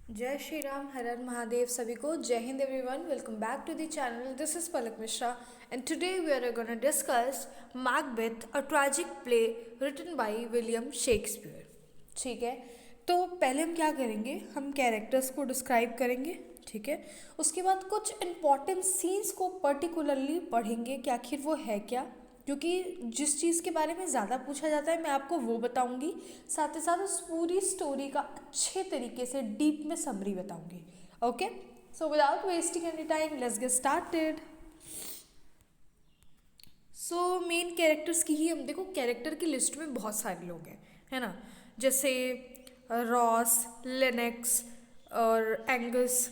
जय श्री राम, हर हर महादेव। सभी को Jai Hind everyone. Welcome back to the channel. This is Palak Mishra and today we are gonna discuss Macbeth, a tragic play written by William Shakespeare. ठीक है, तो पहले हम क्या करेंगे, हम कैरेक्टर्स को डिस्क्राइब करेंगे। ठीक है, उसके बाद कुछ इंपॉर्टेंट सीन्स को पर्टिकुलरली पढ़ेंगे कि आखिर वो है क्या, क्योंकि जिस चीज़ के बारे में ज़्यादा पूछा जाता है मैं आपको वो बताऊंगी, साथ ही साथ उस पूरी स्टोरी का अच्छे तरीके से डीप में समरी बताऊंगी। Okay, so without wasting any time let's get started. So main characters की ही हम देखो, कैरेक्टर की लिस्ट में बहुत सारे लोग हैं, है ना, जैसे रॉस, लेनेक्स और एंगस,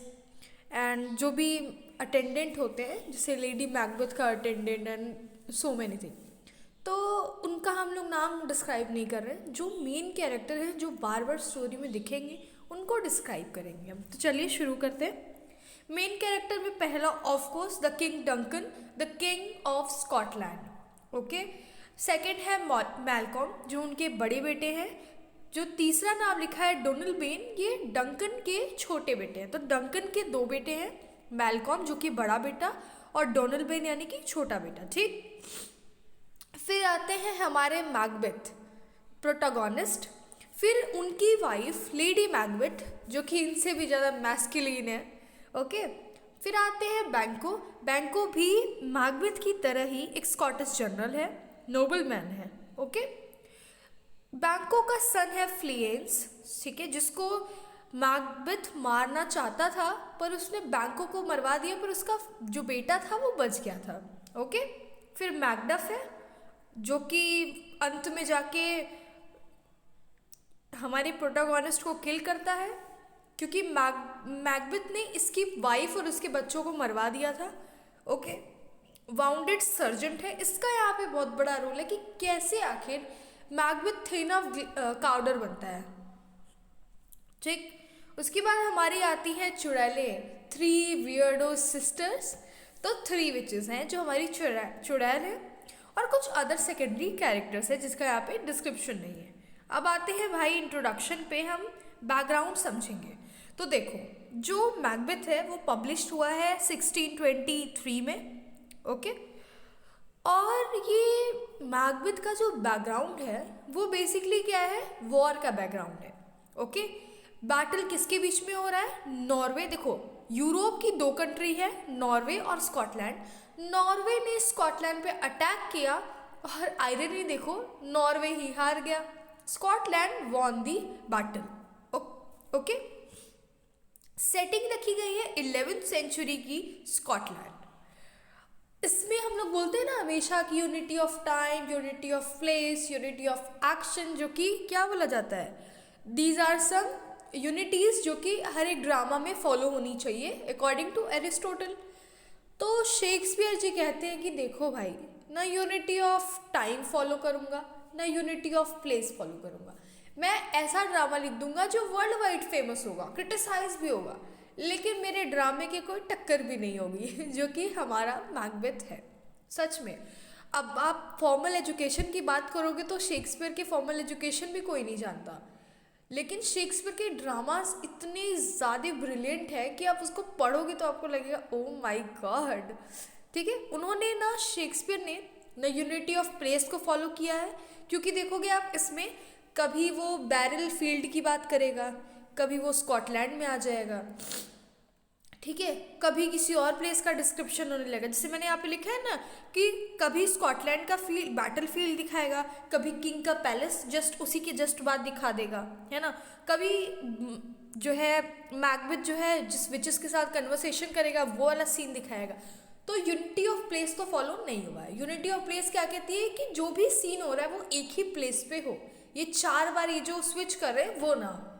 एंड जो भी अटेंडेंट होते हैं जैसे लेडी मैकबेथ का attendant and so many thing, तो उनका हम लोग नाम डिस्क्राइब नहीं कर रहे हैं। जो मेन कैरेक्टर हैं जो बार बार स्टोरी में दिखेंगे उनको डिस्क्राइब करेंगे हम। तो चलिए शुरू करते हैं। मेन कैरेक्टर में पहला of course the king Duncan, the king of Scotland. Okay, second है मैलकॉम जो उनके बड़े बेटे हैं। जो तीसरा नाम लिखा है डोनल बेन, ये डंकन के छोटे बेटे हैं। तो डंकन के दो बेटे हैं, मैलकॉम जो कि बड़ा बेटा और डोनल बेन यानी कि छोटा बेटा। ठीक, फिर आते हैं हमारे मैकबेथ प्रोटोगोनिस्ट, फिर उनकी वाइफ लेडी मैकबेथ जो कि इनसे भी ज़्यादा मैस्कुलिन है। ओके, फिर आते हैं बैंको। बैंको भी मैकबेथ की तरह ही एक स्कॉटिश जनरल है, नोबल मैन है। ओके, बैंको का सन है फ्लिएंस, ठीक है, जिसको मैकबेथ मारना चाहता था पर उसने बैंको को मरवा दिया, पर उसका जो बेटा था वो बच गया था। ओके, फिर मैकडफ है जो कि अंत में जाके हमारे प्रोटोगोनिस्ट को किल करता है, क्योंकि मैकबेथ ने इसकी वाइफ और उसके बच्चों को मरवा दिया था। ओके, वाउंडेड सर्जेंट है, इसका यहाँ पे बहुत बड़ा रोल है कि कैसे आखिर मैकबेथ थिन ऑफ काउडर बनता है। ठीक, उसके बाद हमारी आती है चुड़ैले, थ्री वियर्डो सिस्टर्स। तो थ्री विचेस हैं जो हमारी चुड़ैल है, और कुछ अदर सेकेंडरी कैरेक्टर्स है जिसका यहाँ पे डिस्क्रिप्शन नहीं है। अब आते हैं भाई इंट्रोडक्शन पे, हम बैकग्राउंड समझेंगे। तो देखो, जो मैकबेथ है वो पब्लिश हुआ है 1623 में। ओके, और ये मैकबेथ का जो बैकग्राउंड है वो बेसिकली क्या है, वॉर का बैकग्राउंड है। ओके, बैटल किसके बीच में हो रहा है, नॉर्वे। देखो, यूरोप की दो कंट्री है, नॉर्वे और स्कॉटलैंड। नॉर्वे ने स्कॉटलैंड पे अटैक किया और आयरनी देखो, नॉर्वे ही हार गया, Scotland won the battle. Okay, setting रखी गई है 11th सेंचुरी की स्कॉटलैंड। इसमें हम लोग बोलते हैं ना हमेशा कि unity of time, unity of place, unity of action, जो कि क्या बोला जाता है, दीज आर सम यूनिटीज जो कि हर एक ड्रामा में फॉलो होनी चाहिए अकॉर्डिंग टू एरिस्टोटल। तो शेक्सपियर जी कहते हैं कि देखो भाई, ना यूनिटी ऑफ टाइम फॉलो करूँगा ना यूनिटी ऑफ प्लेस फॉलो करूँगा, मैं ऐसा ड्रामा लिख दूंगा जो वर्ल्ड वाइड फेमस होगा, क्रिटिसाइज भी होगा, लेकिन मेरे ड्रामे की कोई टक्कर भी नहीं होगी जो कि हमारा मैकबेथ है। सच में, अब आप फॉर्मल एजुकेशन की बात करोगे तो शेक्सपियर के फॉर्मल एजुकेशन भी कोई नहीं जानता, लेकिन शेक्सपियर के ड्रामास इतने ज़्यादा ब्रिलियंट है कि आप उसको पढ़ोगे तो आपको लगेगा ओ माय गॉड। ठीक है, उन्होंने ना, शेक्सपियर ने ना यूनिटी ऑफ प्लेस को फॉलो किया है, क्योंकि देखोगे आप इसमें कभी वो बैरल फील्ड की बात करेगा, कभी वो स्कॉटलैंड में आ जाएगा, ठीक है, कभी किसी और प्लेस का डिस्क्रिप्शन होने लगेगा। जैसे मैंने यहाँ पे लिखा है ना कि कभी स्कॉटलैंड का फील्ड, बैटल फील्ड दिखाएगा, कभी किंग का पैलेस जस्ट उसी के जस्ट बाद दिखा देगा, है ना, कभी जो है मैकबेथ जो है जिस विचेस के साथ कन्वर्सेशन करेगा वो वाला सीन दिखाएगा। तो यूनिटी ऑफ प्लेस तो फॉलो नहीं हुआ है। यूनिटी ऑफ प्लेस क्या कहती है कि जो भी सीन हो रहा है वो एक ही प्लेस पे हो, ये 4 बार ये जो स्विच कर रहे हैं वो ना हो।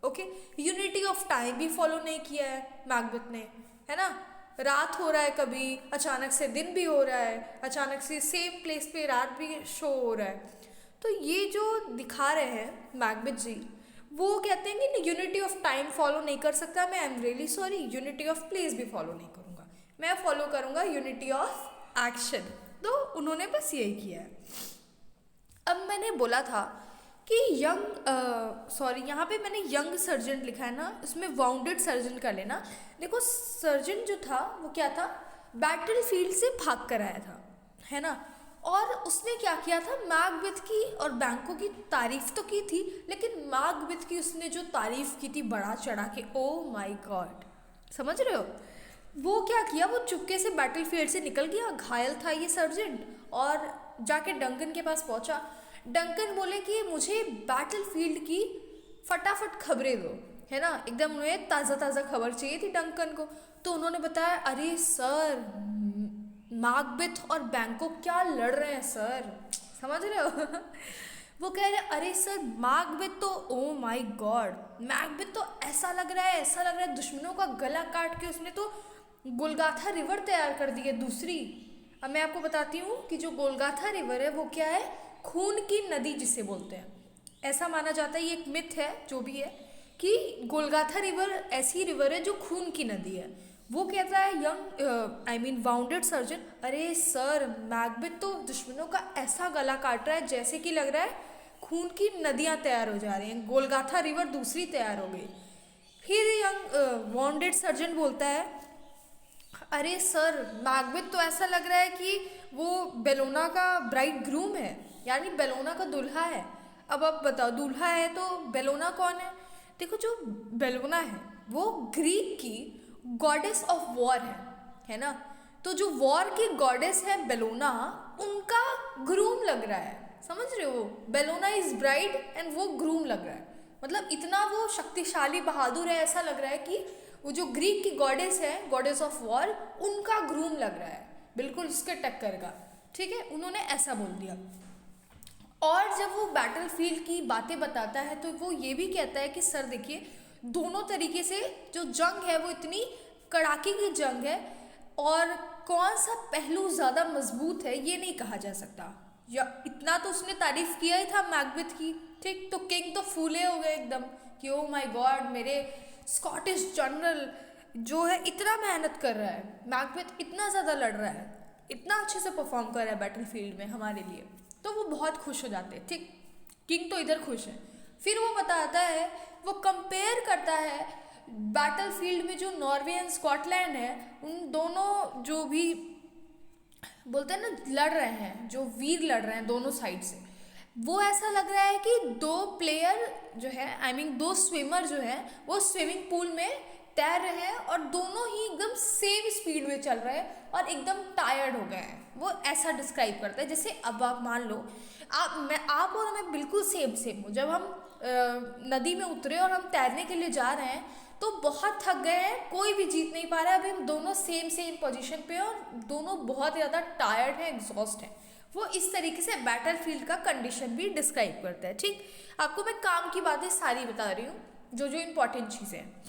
ओके, यूनिटी ऑफ टाइम भी फॉलो नहीं किया है मैकबेथ ने, है ना, रात हो रहा है, कभी अचानक से दिन भी हो रहा है, अचानक से सेम प्लेस पे रात भी शो हो रहा है। तो ये जो दिखा रहे हैं मैकबेथ जी, वो कहते हैं कि यूनिटी ऑफ टाइम फॉलो नहीं कर सकता मैं, I am really sorry, unity of place भी फॉलो नहीं करूँगा, मैं फॉलो करूँगा यूनिटी ऑफ एक्शन। तो उन्होंने बस यही किया है। अब मैंने बोला था कि यंग सॉरी यहाँ पे मैंने यंग सर्जेंट लिखा है ना, उसमें वाउंडेड सर्जन कर लेना। देखो सर्जन जो था वो क्या था, बैटल फील्ड से भाग कर आया था, है ना। और उसने क्या किया था, मैकबेथ की और बैंको की तारीफ तो की थी, लेकिन मैकबेथ की उसने जो तारीफ की थी बढ़ा चढ़ा के, ओ माय गॉड, समझ रहे हो। वो क्या किया, वो चुपके से बैटल फील्ड से निकल गया, घायल था ये सर्जेंट, और जाके डंकन के पास पहुंचा। डंकन बोले कि मुझे बैटल फील्ड की फटाफट खबरें दो, है ना, एकदम उन्हें ताज़ा ताज़ा खबर चाहिए थी डंकन को। तो उन्होंने बताया, अरे सर मैकबेथ और बैंको क्या लड़ रहे हैं सर, समझ रहे हो। वो कह रहे, अरे सर मैकबेथ तो, ओ माय गॉड, मैकबेथ तो ऐसा लग रहा है, ऐसा लग रहा है दुश्मनों का गला काट के उसने तो गोलगाथा रिवर तैयार कर दी है दूसरी। अब मैं आपको बताती हूँ कि जो गोलगाथा रिवर है वो क्या है, खून की नदी जिसे बोलते हैं। ऐसा माना जाता है, ये एक मिथ है जो भी है, कि गोलगाथा रिवर ऐसी रिवर है जो खून की नदी है। वो कहता है young I mean bounded surgeon, अरे सर मैकबेथ तो दुश्मनों का ऐसा गला काट रहा है जैसे कि लग रहा है खून की नदियाँ तैयार हो जा रही हैं, गोलगाथा रिवर दूसरी तैयार हो गई। फिर यंग वाउंडेड सर्जन बोलता है, अरे सर मैकबेथ तो ऐसा लग रहा है कि वो बेलोना का ब्राइड ग्रूम है, यानी बेलोना का दूल्हा है। अब आप बताओ, दूल्हा है तो बेलोना कौन है। देखो जो बेलोना है वो ग्रीक की गॉडेस ऑफ वॉर है ना। तो जो वॉर की गॉडेस है बेलोना, उनका ग्रूम लग रहा है, समझ रहे हो। बेलोना इज ब्राइड एंड वो ग्रूम लग रहा है, मतलब इतना वो शक्तिशाली बहादुर है, ऐसा लग रहा है कि वो जो ग्रीक की गॉडेस है, गॉडेस ऑफ वॉर, उनका ग्रूम लग रहा है, बिल्कुल उसके टक्कर का, ठीक है। उन्होंने ऐसा बोल दिया। और जब वो बैटल फील्ड की बातें बताता है तो वो ये भी कहता है कि सर देखिए, दोनों तरीके से जो जंग है वो इतनी कड़ाके की जंग है, और कौन सा पहलू ज़्यादा मजबूत है ये नहीं कहा जा सकता। या इतना तो उसने तारीफ किया ही था मैकबेथ की, ठीक। तो किंग तो फूले हो गए एकदम कि ओ माय गॉड, मेरे स्कॉटिश जनरल जो है इतना मेहनत कर रहा है, मैकबेथ इतना ज़्यादा लड़ रहा है, इतना अच्छे से परफॉर्म कर रहा है बैटल फील्ड में हमारे लिए, तो वो बहुत खुश हो जाते हैं, ठीक। किंग तो इधर खुश है। फिर वो बताता है, वो कंपेयर करता है बैटल फील्ड में जो नॉर्वे एंड स्कॉटलैंड है, उन दोनों जो भी बोलते हैं ना लड़ रहे हैं, जो वीर लड़ रहे हैं दोनों साइड से, वो ऐसा लग रहा है कि दो प्लेयर जो है, आई मीन दो स्विमर जो है, वो स्विमिंग पूल में तैर रहे हैं और दोनों ही एकदम सेम स्पीड में चल रहे हैं और एकदम टायर्ड हो गए हैं। वो ऐसा डिस्क्राइब करता है, जैसे अब आप मान लो आप और मैं बिल्कुल सेम सेम हो, जब हम नदी में उतरे और हम तैरने के लिए जा रहे हैं तो बहुत थक गए हैं, कोई भी जीत नहीं पा रहा है, अभी हम दोनों सेम सेम पोजीशन पे हैं और दोनों बहुत ज़्यादा टायर्ड हैं, एग्जॉस्ट हैं। वो इस तरीके से बैटल फील्ड का कंडीशन भी डिस्क्राइब करता है, ठीक। आपको मैं काम की बातें सारी बता रही हूँ, जो जो इम्पोर्टेंट चीज़ें हैं।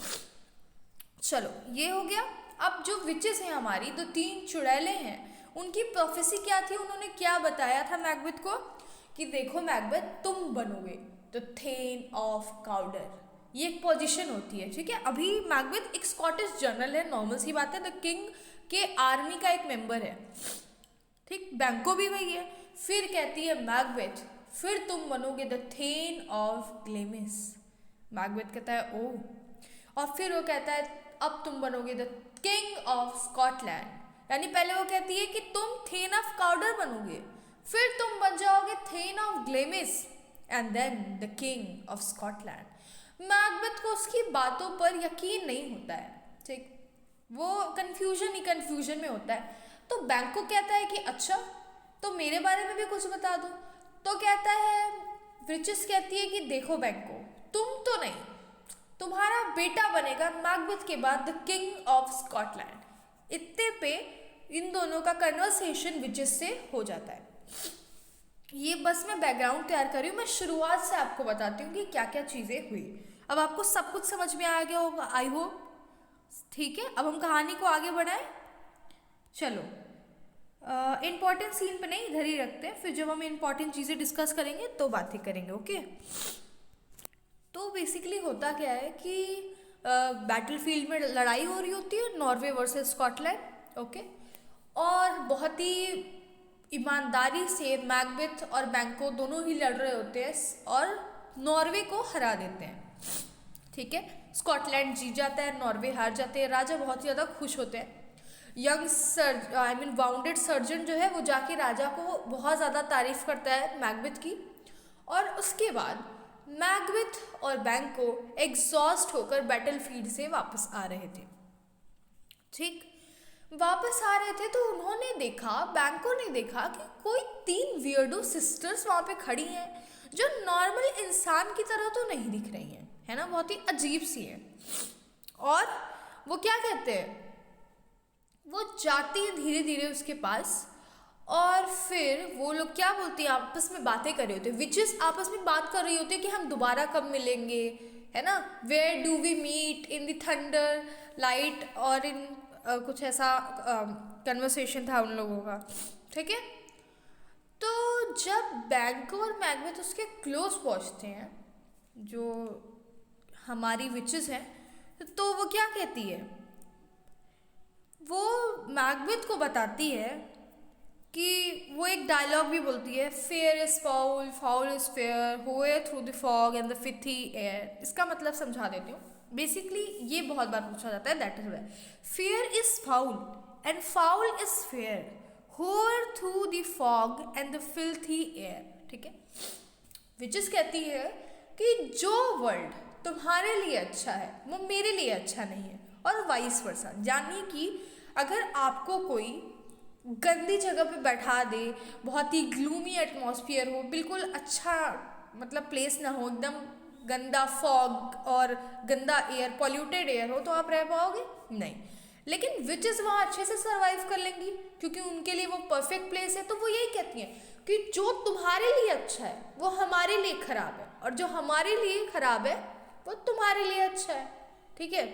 चलो ये हो गया। अब जो विचेस हैं हमारी, तो 3 चुड़ैले हैं, उनकी प्रोफेसी क्या थी, उन्होंने क्या बताया था मैकबेथ को कि देखो मैकबेथ, तुम बनोगे द थेन ऑफ काउडर, ये एक पोजीशन होती है, ठीक है। अभी मैकबेथ एक स्कॉटिश जनरल है, नॉर्मल सी बात है, द किंग के आर्मी का एक मेंबर है, ठीक। बैंको भी वही है। फिर कहती है मैकबेथ, फिर तुम बनोगे द थेन ऑफ ग्लेमिस। मैकबेथ कहता है ओ, और फिर वो कहता है अब तुम बनोगे द किंग ऑफ स्कॉटलैंड, यानी पहले वो कहती है कि तुम थेन ऑफ काउडर बनोगे, फिर तुम बन जाओगे thane of Glamis and then the king of Scotland. Macbeth को उसकी बातों पर यकीन नहीं होता है, ठीक। वो कन्फ्यूजन ही कन्फ्यूजन में होता है। तो बैंको कहता है कि अच्छा, तो मेरे बारे में भी कुछ बता दो। तो कहता है, ब्रिचेस कहती है कि देखो बैंको, तुम तो नहीं, तुम्हारा बेटा बनेगा मैकबेथ के बाद द किंग ऑफ स्कॉटलैंड। इतने पे इन दोनों का कन्वर्सेशन विचेस से हो जाता है। ये बस मैं बैकग्राउंड तैयार कर रही हूँ, मैं शुरुआत से आपको बताती हूँ कि क्या क्या चीज़ें हुई। अब आपको सब कुछ समझ में आ गया होगा, आई होप, ठीक है। अब हम कहानी को आगे बढ़ाएं। चलो इम्पॉर्टेंट सीन पे नहीं, इधर ही रखते हैं, फिर जब हम इम्पॉर्टेंट चीज़ें डिस्कस करेंगे तो बातें करेंगे, ओके। तो बेसिकली होता क्या है कि बैटल फील्ड में लड़ाई हो रही होती है, नॉर्वे वर्सेस स्कॉटलैंड, ओके। और बहुत ही ईमानदारी से मैकबेथ और बैंको दोनों ही लड़ रहे होते हैं और नॉर्वे को हरा देते हैं। ठीक है, स्कॉटलैंड जीत जाता है, नॉर्वे हार जाते हैं। राजा बहुत ही ज़्यादा खुश होते हैं। वाउंडेड सर्जन जो है वो जाके राजा को बहुत ज़्यादा तारीफ करता है मैकबेथ की। और उसके बाद मैकबेथ और बैंको एग्जॉस्ट होकर बैटलफील्ड से वापस आ रहे थे। ठीक, वापस आ रहे थे तो उन्होंने देखा, बैंको ने देखा कि कोई 3 वियर्डो सिस्टर्स वहाँ पे खड़ी हैं जो नॉर्मल इंसान की तरह तो नहीं दिख रही हैं, है ना, बहुत ही अजीब सी हैं। और वो क्या कहते हैं, वो जाती है धीरे धीरे उसके पास और फिर वो लोग क्या बोलते हैं, आपस में बातें कर रहे होते हैं। विचेस आपस में बात कर रही होती है कि हम दोबारा कब मिलेंगे, है ना, where do we meet in the thunder light, और इन कुछ ऐसा कन्वर्सेशन था उन लोगों का। ठीक है, तो जब बैंको और मैकबेथ उसके क्लोज पहुंचते हैं, जो हमारी विचेस हैं, तो वो क्या कहती है, वो मैकबेथ को बताती है कि वो एक डायलॉग भी बोलती है, fair is foul, foul is fair, hover through the fog and the filthy air. इसका मतलब समझा देती हूँ। बेसिकली ये बहुत बार पूछा जाता है, that is why fair is foul and foul is fair, hover through the fog and the filthy air. ठीक है, विचेस कहती है कि जो वर्ल्ड तुम्हारे लिए अच्छा है वो मेरे लिए अच्छा नहीं है, और वाइस वर्सा। यानी कि अगर आपको कोई गंदी जगह पे बैठा दे, बहुत ही ग्लूमी एटमॉस्फेयर हो, बिल्कुल अच्छा मतलब प्लेस ना हो, एकदम गंदा फॉग और गंदा एयर, पॉल्यूटेड एयर हो, तो आप रह पाओगे नहीं। लेकिन विचेस वहाँ अच्छे से सर्वाइव कर लेंगी क्योंकि उनके लिए वो परफेक्ट प्लेस है। तो वो यही कहती हैं कि जो तुम्हारे लिए अच्छा है वो हमारे लिए खराब है, और जो हमारे लिए खराब है वो तुम्हारे लिए अच्छा है। ठीक है,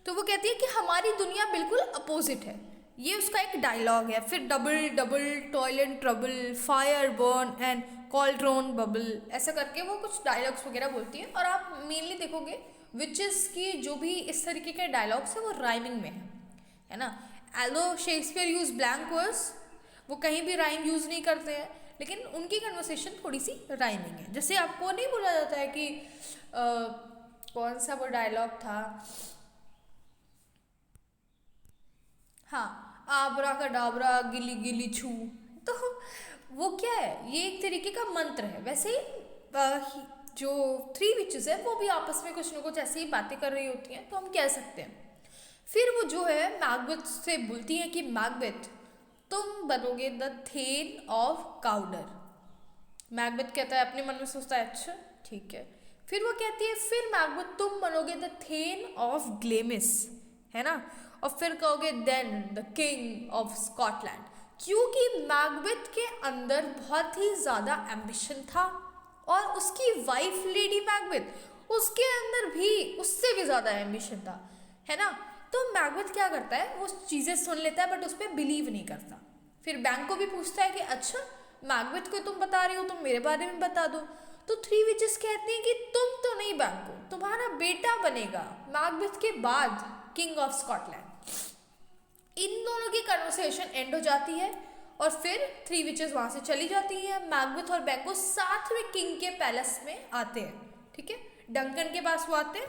तो वो कहती है कि हमारी दुनिया बिल्कुल अपोजिट है। ये उसका एक डायलॉग है। फिर double double toilet trouble, fire burn and cauldron bubble, ऐसा करके वो कुछ डायलॉग्स वगैरह बोलती है। और आप मेनली देखोगे विचेस की जो भी इस तरीके के डायलॉग्स है वो राइमिंग में है ना। एल्दो शेक्सपियर यूज ब्लैंक वर्ड्स, वो कहीं भी राइम यूज़ नहीं करते हैं, लेकिन उनकी कन्वर्सेशन थोड़ी सी राइमिंग है। जैसे आपको नहीं बोला जाता है कि कौन सा वो डायलॉग था, हाँ, आबरा का डाबरा गिली गिली छू, तो वो क्या है, ये एक तरीके का मंत्र है। वैसे ही जो 3 विचेस है वो भी आपस में कुछ ना कुछ ऐसी ही बातें कर रही होती हैं, तो हम कह सकते हैं। फिर वो जो है मैकबेथ से बोलती है कि मैकबेथ तुम बनोगे the thane of Cawdor. Macbeth कहता है, अपने मन में सोचता है अच्छा ठीक है। फिर वो कहती है, फिर मैकबेथ तुम बनोगे द थेन ऑफ ग्लेमिस, है ना, और फिर कहोगे then the king of Scotland. क्योंकि मैकबेथ के अंदर बहुत ही ज़्यादा एम्बिशन था, और उसकी वाइफ लेडी मैकबेथ उसके अंदर भी उससे भी ज़्यादा एम्बिशन था, है ना। तो मैकबेथ क्या करता है, वो चीज़ें सुन लेता है बट उस पर बिलीव नहीं करता। फिर बैंको भी पूछता है कि अच्छा मैकबेथ को तुम बता रही हो, तुम मेरे बारे में बता दो। तो 3 विचेस कहती हैं कि तुम तो नहीं बैंको, तुम्हारा बेटा बनेगा मैकबेथ के बाद किंग ऑफ स्कॉटलैंड। इन दोनों की कन्वर्सेशन एंड हो जाती है और फिर 3 विचेस वहां से चली जाती है। मैकबेथ और बैंको साथ में किंग के पैलेस में आते हैं। ठीक है, डंकन के पास वो आते हैं।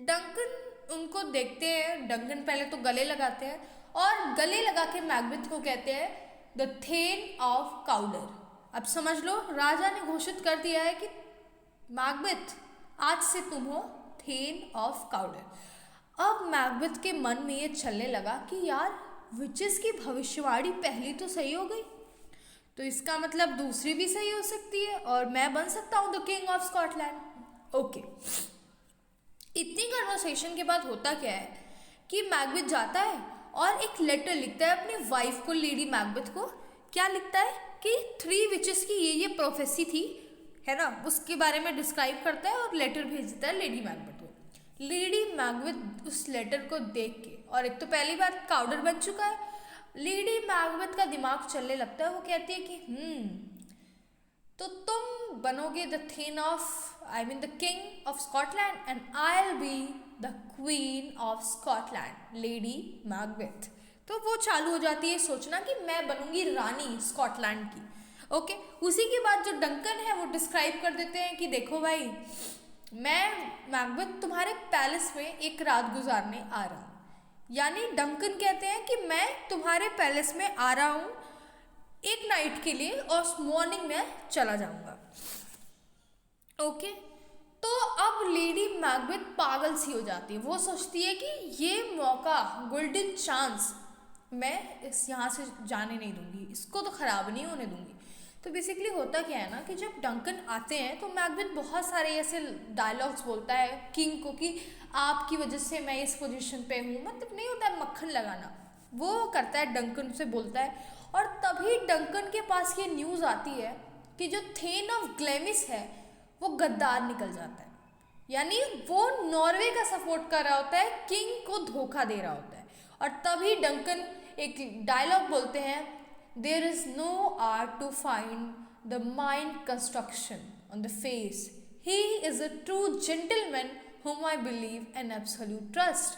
डंकन उनको देखते हैं, डंकन पहले तो गले लगाते हैं और गले लगा के मैकबेथ को कहते हैं द थेन ऑफ काउडर। अब समझ लो, राजा ने घोषित कर दिया है कि मैकबेथ आज से तुम हो थेन ऑफ काउडर। अब मैकबेथ के मन में ये चलने लगा कि यार विचेस की भविष्यवाणी पहली तो सही हो गई, तो इसका मतलब दूसरी भी सही हो सकती है और मैं बन सकता हूँ the king of Scotland. Okay, इतनी कन्वर्सेशन के बाद होता क्या है कि मैकबेथ जाता है और एक लेटर लिखता है अपनी वाइफ को, लेडी मैकबेथ को। क्या लिखता है कि 3 विचेस की ये प्रोफेसी थी, है ना, उसके बारे में डिस्क्राइब करता है और लेटर भेज देता है लेडी मैकबेथ को। लेडी मैकबेथ उस लेटर को देख के, और एक तो पहली बार काउडर बन चुका है, लेडी मैकबेथ का दिमाग चलने लगता है। वो कहती है कि तो तुम बनोगे the thane of the king of Scotland and I will be the queen of Scotland, Lady Macbeth. तो वो चालू हो जाती है सोचना कि मैं बनूंगी रानी स्कॉटलैंड की। ओके, उसी के बाद जो डंकन है वो डिस्क्राइब कर देते हैं कि देखो भाई, मैं मैकबेथ तुम्हारे पैलेस में एक रात गुजारने आ रहा हूँ। यानी डंकन कहते हैं कि मैं तुम्हारे पैलेस में आ रहा हूँ एक नाइट के लिए और मॉर्निंग में चला जाऊंगा। ओके, तो अब लेडी मैकबेथ पागल सी हो जाती है। वो सोचती है कि ये मौका, गोल्डन चांस, मैं इस यहाँ से जाने नहीं दूंगी, इसको तो ख़राब नहीं होने दूंगी। तो बेसिकली होता क्या है ना कि जब डंकन आते हैं तो मैकबेथ बहुत सारे ऐसे डायलॉग्स बोलता है किंग को कि आपकी वजह से मैं इस पोजीशन पे हूँ, मतलब नहीं होता है मक्खन लगाना, वो करता है, डंकन से बोलता है। और तभी डंकन के पास ये न्यूज़ आती है कि जो थेन ऑफ ग्लेमिस है वो गद्दार निकल जाता है। यानी वो नॉर्वे का सपोर्ट कर रहा होता है, किंग को धोखा दे रहा होता है। और तभी डंकन एक डायलॉग बोलते हैं, there is no art to find the mind construction on the face, he is a true gentleman whom I believe and absolute trust।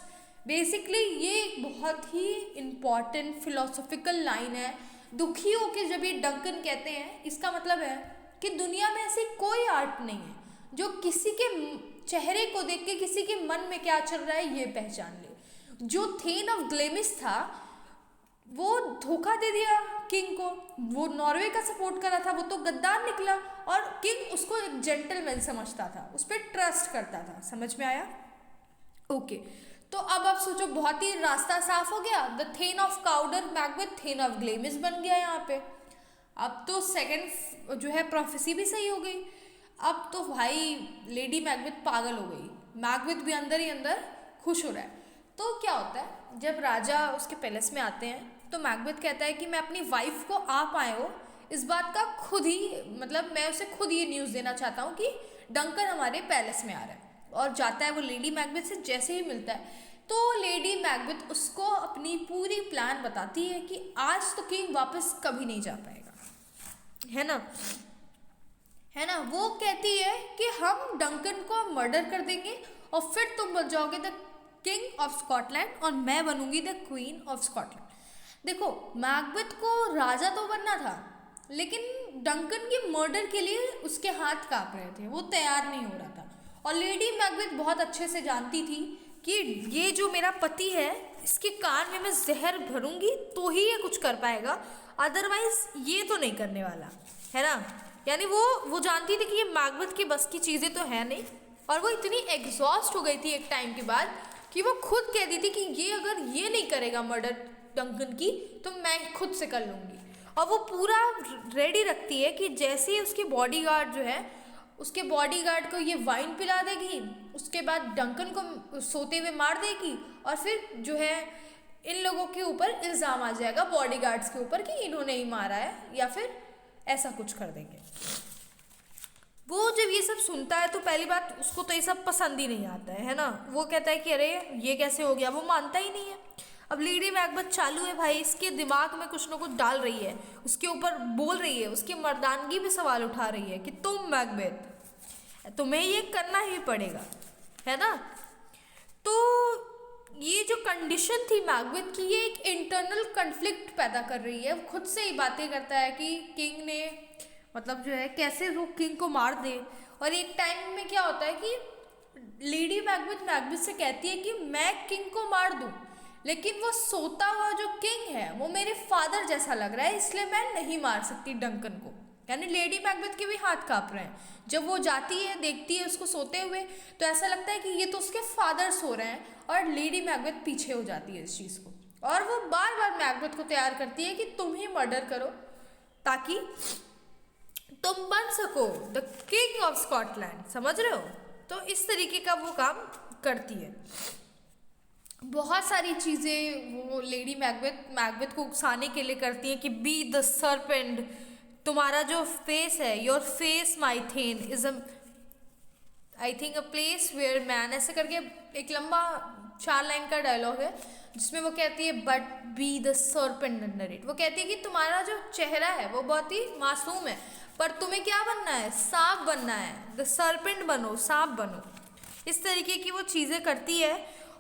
Basically ये एक बहुत ही इम्पॉर्टेंट फिलोसॉफिकल लाइन है। दुखी होकर जब ये डंकन कहते हैं, इसका मतलब है कि दुनिया में ऐसी कोई आर्ट नहीं है जो किसी के चेहरे को देख के किसी के मन में क्या चल रहा है ये पहचान ले। जो थेन ऑफ ग्लेमिस था वो धोखा दे दिया किंग को, वो नॉर्वे का सपोर्ट कर रहा था, वो तो गद्दार निकला। और किंग उसको एक जेंटलमैन समझता था, उस पर ट्रस्ट करता था। समझ में आया? ओके, तो अब आप सोचो, बहुत ही रास्ता साफ हो गया। The thane of Cawdor Macbeth thane of Glamis बन गया यहाँ पे। अब तो सेकंड जो है प्रोफेसी भी सही हो गई। अब तो भाई लेडी मैकबेथ पागल हो गई, मैकबेथ भी अंदर ही अंदर खुश हो रहा है। तो क्या होता है, जब राजा उसके पैलेस में आते हैं तो मैकबेथ कहता है कि मैं अपनी वाइफ को, आप आए हो इस बात का खुद ही, मतलब मैं उसे खुद ये न्यूज़ देना चाहता हूँ कि डंकन हमारे पैलेस में आ रहा है। और जाता है वो लेडी मैकबेथ से, जैसे ही मिलता है तो लेडी मैकबेथ उसको अपनी पूरी प्लान बताती है कि आज तो किंग वापस कभी नहीं जा पाएगा, है ना, है ना। वो कहती है कि हम डंकन को मर्डर कर देंगे और फिर तुम बन जाओगे द किंग ऑफ स्कॉटलैंड और मैं बनूंगी द क्वीन ऑफ स्कॉटलैंड। देखो, मैकबेथ को राजा तो बनना था, लेकिन डंकन के मर्डर के लिए उसके हाथ कांप रहे थे, वो तैयार नहीं हो रहा था। और लेडी मैकबेथ बहुत अच्छे से जानती थी कि ये जो मेरा पति है, इसके कान में मैं जहर भरूंगी तो ही ये कुछ कर पाएगा, अदरवाइज ये तो नहीं करने वाला, है ना। यानी वो जानती थी कि ये मैकबेथ की बस की चीज़ें तो है नहीं। और वो इतनी एग्जॉस्ट हो गई थी एक टाइम के बाद कि वो खुद कह दी थी कि ये अगर ये नहीं करेगा मर्डर डंकन की तो मैं खुद से कर लूँगी। और वो पूरा रेडी रखती है कि जैसे ही उसकी बॉडीगार्ड जो है, उसके बॉडीगार्ड को ये वाइन पिला देगी, उसके बाद डंकन को सोते हुए मार देगी और फिर जो है इन लोगों के ऊपर इल्ज़ाम आ जाएगा, बॉडीगार्ड्स के ऊपर, कि इन्होंने ही मारा है या फिर ऐसा कुछ कर देंगे। वो जब ये सब सुनता है तो पहली बात उसको तो ये सब पसंद ही नहीं आता है ना। वो कहता है कि अरे ये कैसे हो गया, वो मानता ही नहीं है। अब लेडी मैकबेथ चालू है भाई, इसके दिमाग में कुछ ना कुछ डाल रही है, उसके ऊपर बोल रही है, उसकी मर्दानगी पे सवाल उठा रही है कि तुम मैकबेथ, तुम्हें ये करना ही पड़ेगा, है ना। तो ये जो कंडीशन थी मैकबेथ की, ये एक इंटरनल कन्फ्लिक्ट पैदा कर रही है। खुद से ही बातें करता है कि किंग ने, मतलब जो है कैसे वो किंग को मार दे। और एक टाइम में क्या होता है कि लेडी मैकबेथ से कहती है कि मैं किंग को मार दूं, लेकिन वो सोता हुआ जो किंग है वो मेरे फादर जैसा लग रहा है, इसलिए मैं नहीं मार सकती डंकन को। यानी लेडी मैकबेथ के भी हाथ कांप रहे हैं। जब वो जाती है, देखती है उसको सोते हुए, तो ऐसा लगता है कि ये तो उसके फादर सो रहे हैं, और लेडी मैकबेथ पीछे हो जाती है इस चीज़ को। और वो बार बार मैकबेथ को तैयार करती है कि तुम ही मर्डर करो ताकि तुम बन सको द किंग ऑफ स्कॉटलैंड, समझ रहे हो। तो इस तरीके का वो काम करती है। बहुत सारी चीज़ें वो लेडी मैकबेथ को उकसाने के लिए करती हैं कि बी द सर्पेंट, तुम्हारा जो फेस है, your face my thane is I think a place where man, ऐसे करके एक लंबा 4 लाइन का डायलॉग है जिसमें वो कहती है but be the serpent under it. वो कहती है कि तुम्हारा जो चेहरा है वो बहुत ही मासूम है, पर तुम्हें क्या बनना है, सांप बनना है, द सर्पेंट बनो, सांप बनो। इस तरीके की वो चीज़ें करती है।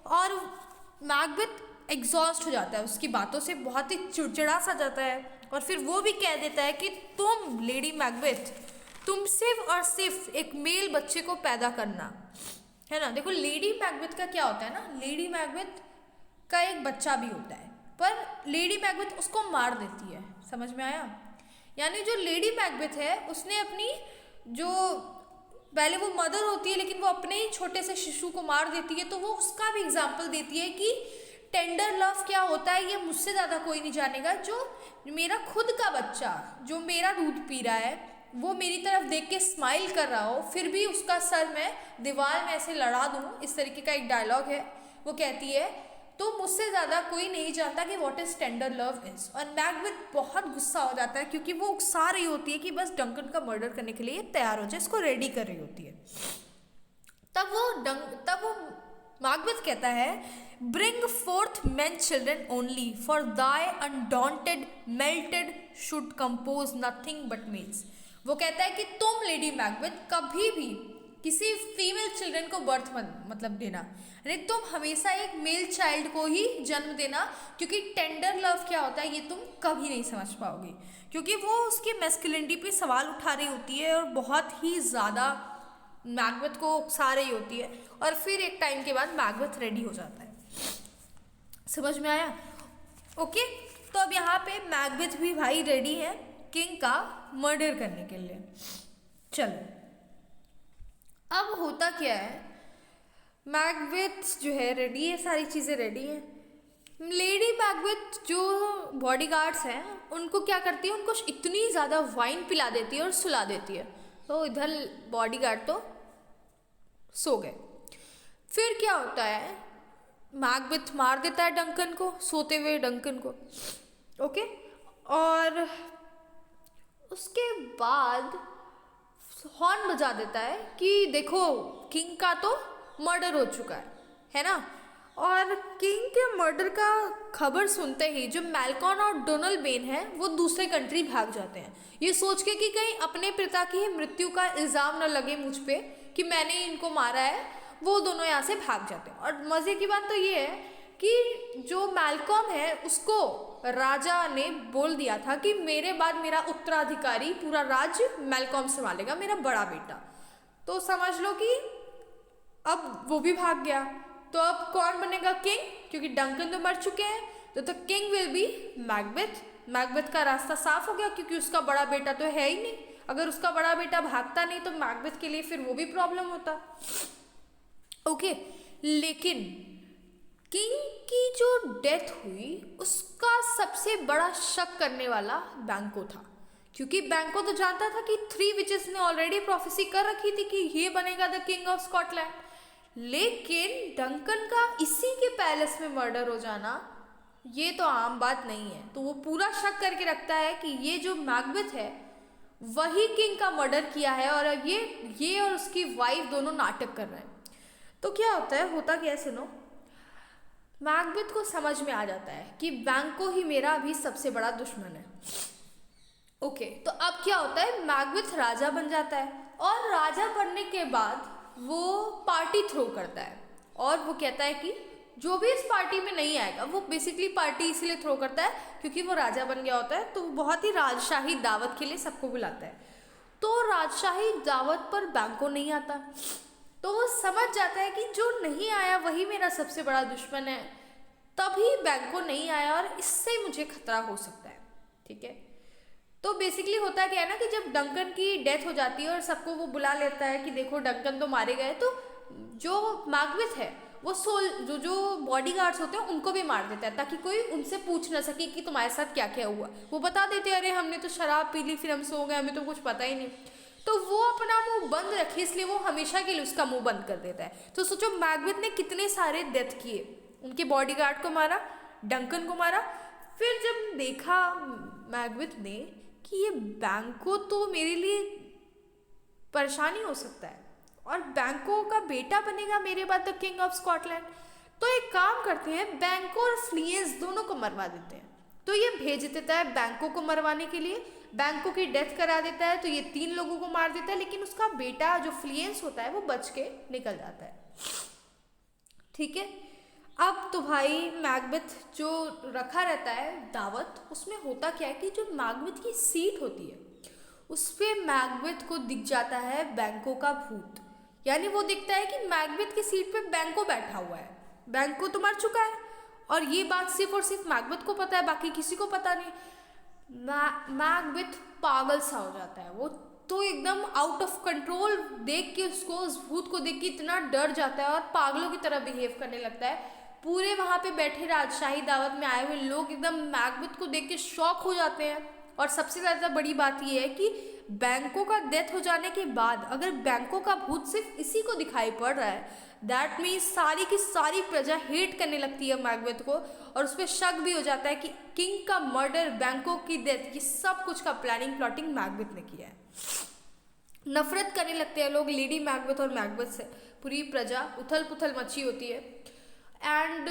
और मैकबेथ एग्जॉस्ट हो जाता है, उसकी बातों से बहुत ही चिड़चिड़ा सा जाता है और फिर वो भी कह देता है कि तुम लेडी मैकबेथ, तुम सिर्फ और सिर्फ एक मेल बच्चे को पैदा करना है ना। देखो लेडी मैकबेथ का क्या होता है ना, लेडी मैकबेथ का एक बच्चा भी होता है पर लेडी मैकबेथ उसको मार देती है, समझ में आया। यानी जो लेडी मैकबेथ है उसने अपनी जो पहले वो मदर होती है लेकिन वो अपने ही छोटे से शिशु को मार देती है, तो वो उसका भी एग्जाम्पल देती है कि टेंडर लव क्या होता है ये मुझसे ज़्यादा कोई नहीं जानेगा। जो मेरा खुद का बच्चा जो मेरा दूध पी रहा है वो मेरी तरफ देख के स्माइल कर रहा हो, फिर भी उसका सर मैं दीवार में ऐसे लड़ा दूँ, इस तरीके का एक डायलॉग है। वो कहती है तो मुझसे ज़्यादा कोई नहीं जानता कि what is tender love is. और मैकबेथ बहुत गुस्सा हो जाता है क्योंकि वो उकसा रही होती है कि बस डंकन का मर्डर करने के लिए तैयार हो जाए, इसको रेडी कर रही होती है। तब वो मैकबेथ कहता है bring forth men children only for thy undaunted मेल्टेड should compose nothing but males. वो कहता है कि तुम लेडी मैकबेथ कभी भी किसी फीमेल चिल्ड्रन को बर्थ मतलब देना, यानी तुम हमेशा एक मेल चाइल्ड को ही जन्म देना, क्योंकि टेंडर लव क्या होता है ये तुम कभी नहीं समझ पाओगे। क्योंकि वो उसकी मैस्कुलिनिटी पे सवाल उठा रही होती है और बहुत ही ज़्यादा मैकबेथ को उकसा रही होती है। और फिर एक टाइम के बाद मैकबेथ रेडी हो जाता है, समझ में आया। ओके, तो अब यहाँ पे मैकबेथ भी भाई रेडी है किंग का मर्डर करने के लिए। चलो अब होता क्या है, मैकबेथ जो है रेडी है, सारी चीज़ें रेडी हैं। लेडी मैकबेथ जो बॉडीगार्ड्स हैं उनको क्या करती है, उनको इतनी ज़्यादा वाइन पिला देती है और सुला देती है, तो इधर बॉडीगार्ड तो सो गए। फिर क्या होता है, मैकबेथ मार देता है डंकन को, सोते हुए डंकन को। ओके, और उसके बाद हॉर्न बजा देता है कि देखो किंग का तो मर्डर हो चुका है ना। और किंग के मर्डर का खबर सुनते ही जो मैल्कॉन और डोनाल्ड बेन है वो दूसरे कंट्री भाग जाते हैं, ये सोच के कि कहीं अपने पिता की मृत्यु का इल्ज़ाम न लगे मुझ पे कि मैंने इनको मारा है। वो दोनों यहाँ से भाग जाते हैं। और मज़े की बात तो ये है कि जो मैल्कॉम है उसको राजा ने बोल दिया था कि मेरे बाद मेरा उत्तराधिकारी पूरा राज्य मैल्कॉम संभालेगा, मेरा बड़ा बेटा। तो समझ लो कि अब वो भी भाग गया, तो अब कौन बनेगा किंग, क्योंकि डंकन तो मर चुके हैं। तो king will be Macbeth. Macbeth का रास्ता साफ हो गया क्योंकि उसका बड़ा बेटा तो है ही नहीं। अगर उसका बड़ा बेटा भागता नहीं तो मैकबेथ के लिए फिर वो भी प्रॉब्लम होता। ओके, लेकिन किंग की जो डेथ हुई उसका सबसे बड़ा शक करने वाला बैंको था, क्योंकि बैंको तो जानता था कि 3 विचेस ने ऑलरेडी प्रोफेसी कर रखी थी कि ये बनेगा द किंग ऑफ स्कॉटलैंड। लेकिन डंकन का इसी के पैलेस में मर्डर हो जाना ये तो आम बात नहीं है। तो वो पूरा शक करके रखता है कि ये जो मैकबेथ है वही किंग का मर्डर किया है और ये और उसकी वाइफ दोनों नाटक कर रहे हैं। तो क्या होता है, होता क्या है सुनो। मैकबेथ को समझ में आ जाता है कि बैंको ही मेरा अभी सबसे बड़ा दुश्मन है। ओके, तो अब क्या होता है, मैकबेथ राजा बन जाता है और राजा बनने के बाद वो पार्टी थ्रो करता है और वो कहता है कि जो भी इस पार्टी में नहीं आएगा, वो बेसिकली पार्टी इसलिए थ्रो करता है क्योंकि वो राजा बन गया होता है, तो बहुत ही राजशाही दावत के लिए सबको बुलाता है। तो राजशाही दावत पर बैंको नहीं आता, तो वो समझ जाता है कि जो नहीं आया वही मेरा सबसे बड़ा दुश्मन है, तभी बैंको नहीं आया और इससे मुझे खतरा हो सकता है। ठीक है, तो बेसिकली होता क्या है ना कि जब डंकन की डेथ हो जाती है और सबको वो बुला लेता है कि देखो डंकन तो मारे गए, तो जो मैकबेथ है वो जो बॉडीगार्ड्स होते हैं उनको भी मार देता है ताकि कोई उनसे पूछ ना सके कि तुम्हारे साथ क्या क्या हुआ। वो बता देते हैं अरे हमने तो शराब पी ली फिर हम सो गए, हमें तो कुछ पता ही नहीं। तो वो अपना मुंह बंद रखे इसलिए वो हमेशा के लिए उसका मुंह बंद कर देता है। तो सोचो मैकबेथ ने कितने सारे डेथ किए, उनके बॉडीगार्ड को मारा, डंकन को मारा। फिर जब देखा मैकबेथ ने कि ये बैंको तो मेरे लिए परेशानी हो सकता है और बैंको का बेटा बनेगा मेरे बाद द किंग ऑफ स्कॉटलैंड, तो एक काम करते हैं बैंको और फ्लिएंस दोनों को मरवा देते हैं। तो ये भेज देता है बैंको को मरवाने के लिए, बैंको की डेथ करा देता है, तो ये 3 लोगों को मार देता है, लेकिन उसका बेटा जो फ्लिएंस होता है वो बच के निकल जाता है। ठीक है, अब तो भाई मैकबेथ जो रखा रहता है दावत, उसमें होता क्या है कि जो मैकबेथ की सीट होती है उस पे मैकबेथ को दिख जाता है बैंको का भूत। यानी वो दिखता है कि मैकबेथ की सीट पे बैंको बैठा हुआ है, बैंको तो मर चुका है और ये बात सिर्फ और सिर्फ मैकबेथ को पता है, बाकी किसी को पता नहीं। मैकबेथ पागल सा हो जाता है, वो तो एकदम आउट ऑफ कंट्रोल देख के उसको, उस भूत को देख के इतना डर जाता है और पागलों की तरह बिहेव करने लगता है। पूरे वहाँ पे बैठे राजशाही दावत में आए हुए लोग एकदम मैकबेथ को देख के शॉक हो जाते हैं। और सबसे ज़्यादा बड़ी बात यह है कि बैंको का डेथ हो जाने के बाद अगर बैंको का भूत सिर्फ इसी को दिखाई पड़ रहा है, दैट मीन्स सारी की सारी प्रजा हेट करने लगती है मैकबेथ को और उस पर शक भी हो जाता है कि किंग का मर्डर, बैंको की डेथ, ये सब कुछ का प्लानिंग प्लॉटिंग मैकबेथ ने किया है। नफरत करने लगते हैं लोग लेडी मैकबेथ और मैकबेथ से, पूरी प्रजा उथल पुथल मची होती है। एंड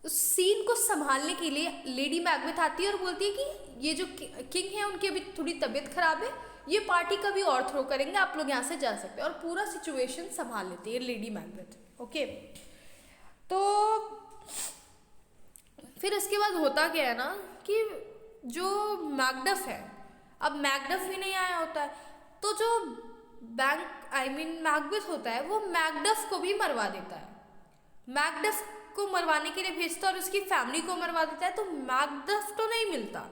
उस सीन को संभालने के लिए लेडी मैकबेथ आती है और बोलती है कि ये जो किंग है उनकी अभी थोड़ी तबीयत खराब है, ये पार्टी कभी और थ्रो करेंगे, आप लोग यहाँ से जा सकते हैं, और पूरा सिचुएशन संभाल लेती है लेडी मैकबेथ। ओके, तो फिर इसके बाद होता क्या है ना कि जो मैकडफ है, अब मैकडफ भी नहीं आया होता है, तो जो मैकबेथ होता है वो मैकडफ को भी मरवा देता है। मैकडफ को मरवाने के लिए भेजता है और उसकी फैमिली को मरवा देता है। तो मैकडफ तो नहीं मिलता,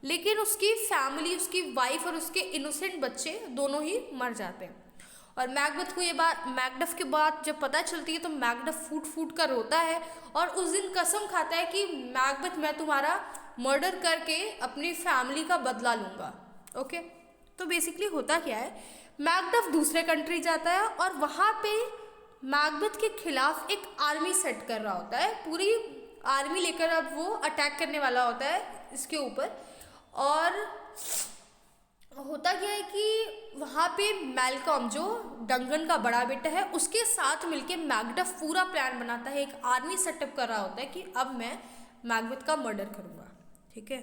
लेकिन उसकी फैमिली, उसकी वाइफ और उसके इनोसेंट बच्चे दोनों ही मर जाते हैं। और मैकबेथ को ये बात, मैकडफ के बाद जब पता चलती है तो मैकडफ फूट फूट कर रोता है और उस दिन कसम खाता है कि मैकबेथ मैं तुम्हारा मर्डर करके अपनी फैमिली का बदला लूँगा। ओके, तो बेसिकली होता क्या है, मैकडफ दूसरे कंट्री जाता है और वहाँ पे मैकबेथ के खिलाफ एक आर्मी सेट कर रहा होता है, पूरी आर्मी लेकर अब वो अटैक करने वाला होता है इसके ऊपर। और होता क्या है कि वहाँ पे मैल्कॉम जो डंगन का बड़ा बेटा है उसके साथ मिलके मैकडफ पूरा प्लान बनाता है, एक आर्मी सेटअप कर रहा होता है कि अब मैं मैकबेथ का मर्डर करूँगा। ठीक है,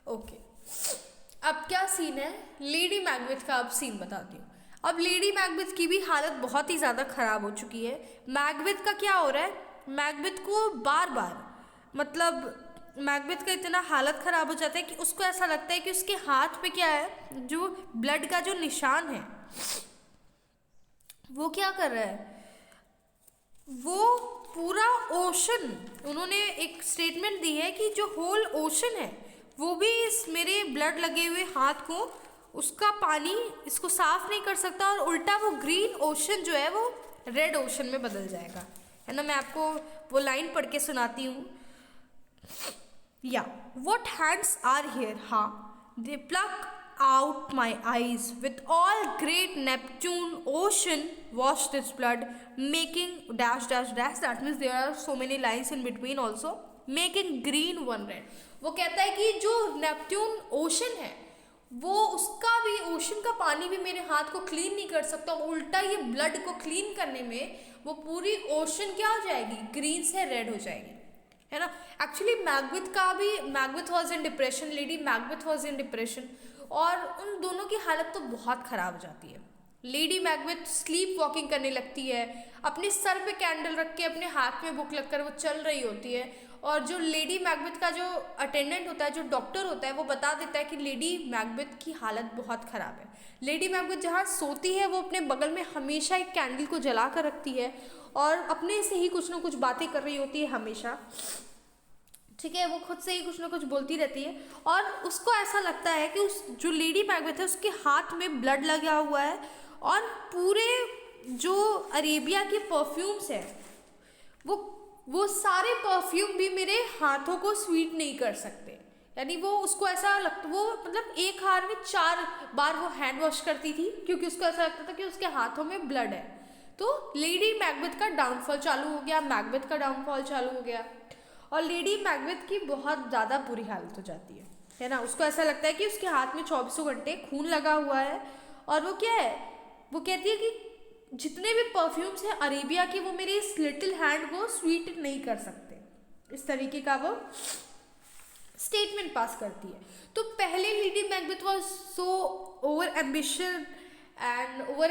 ओके। अब क्या सीन है, लेडी मैकबेथ का अब सीन बताती हूँ। अब लेडी मैकबेथ की भी हालत बहुत ही ज़्यादा ख़राब हो चुकी है। मैकबेथ का क्या हो रहा है, मैकबेथ को बार बार, मतलब मैकबेथ का इतना हालत ख़राब हो जाता है कि उसको ऐसा लगता है कि उसके हाथ पे क्या है, जो ब्लड का जो निशान है वो क्या कर रहा है, वो पूरा ओशन, उन्होंने एक स्टेटमेंट दी है कि जो होल ओशन है वो भी इस मेरे ब्लड लगे हुए हाथ को, उसका पानी इसको साफ नहीं कर सकता और उल्टा वो ग्रीन ओशन जो है वो रेड ओशन में बदल जाएगा। है ना, मैं आपको वो लाइन पढ़ के सुनाती हूँ। या what hands are here, huh? They pluck out my eyes with all great Neptune ocean washed its blood, making dash dash dash. That means there are so many lines in between also, making green one red. वो कहता है कि जो Neptune ocean है वो, उसका भी, ocean का पानी भी मेरे हाथ को क्लीन नहीं कर सकता, उल्टा ये ब्लड को क्लीन करने में वो पूरी ओशन क्या हो जाएगी, ग्रीन से रेड हो जाएगी। है ना, actually Macbeth was in depression, lady Macbeth was in depression, और उन दोनों की हालत तो बहुत ख़राब हो जाती है। लेडी मैकबेथ स्लीप वॉकिंग करने लगती है, अपने सर पे कैंडल रख के अपने हाथ में बुक लगकर वो चल रही होती है। और जो लेडी मैकबेथ का जो अटेंडेंट होता है, जो डॉक्टर होता है, वो बता देता है कि लेडी मैकबेथ की हालत बहुत ख़राब है। लेडी मैकबेथ जहाँ सोती है वो अपने बगल में हमेशा एक कैंडल को जला कर रखती है और अपने से ही कुछ ना कुछ बातें कर रही होती है हमेशा। ठीक है, वो खुद से ही कुछ ना कुछ बोलती रहती है और उसको ऐसा लगता है कि उस जो लेडी मैकबेथ है उसके हाथ में ब्लड लगा हुआ है और पूरे जो अरेबिया के परफ्यूम्स है वो सारे परफ्यूम भी मेरे हाथों को स्वीट नहीं कर सकते। यानी वो, उसको ऐसा लगता, वो मतलब एक हाथ में 4 बार वो हैंड वॉश करती थी क्योंकि उसको ऐसा लगता था कि उसके हाथों में ब्लड है। तो लेडी मैकबेथ का डाउनफॉल चालू हो गया, मैकबेथ का डाउनफॉल चालू हो गया और लेडी मैकबेथ की बहुत ज़्यादा बुरी हालत हो जाती है ना। उसको ऐसा लगता है कि उसके हाथ में 24 घंटे खून लगा हुआ है और वो क्या है, वो कहती है कि जितने भी परफ्यूम्स हैं अरेबिया के वो मेरे इस लिटिल हैंड को स्वीट नहीं कर सकते। इस तरीके का वो स्टेटमेंट पास करती है। तो पहले lady Macbeth was so over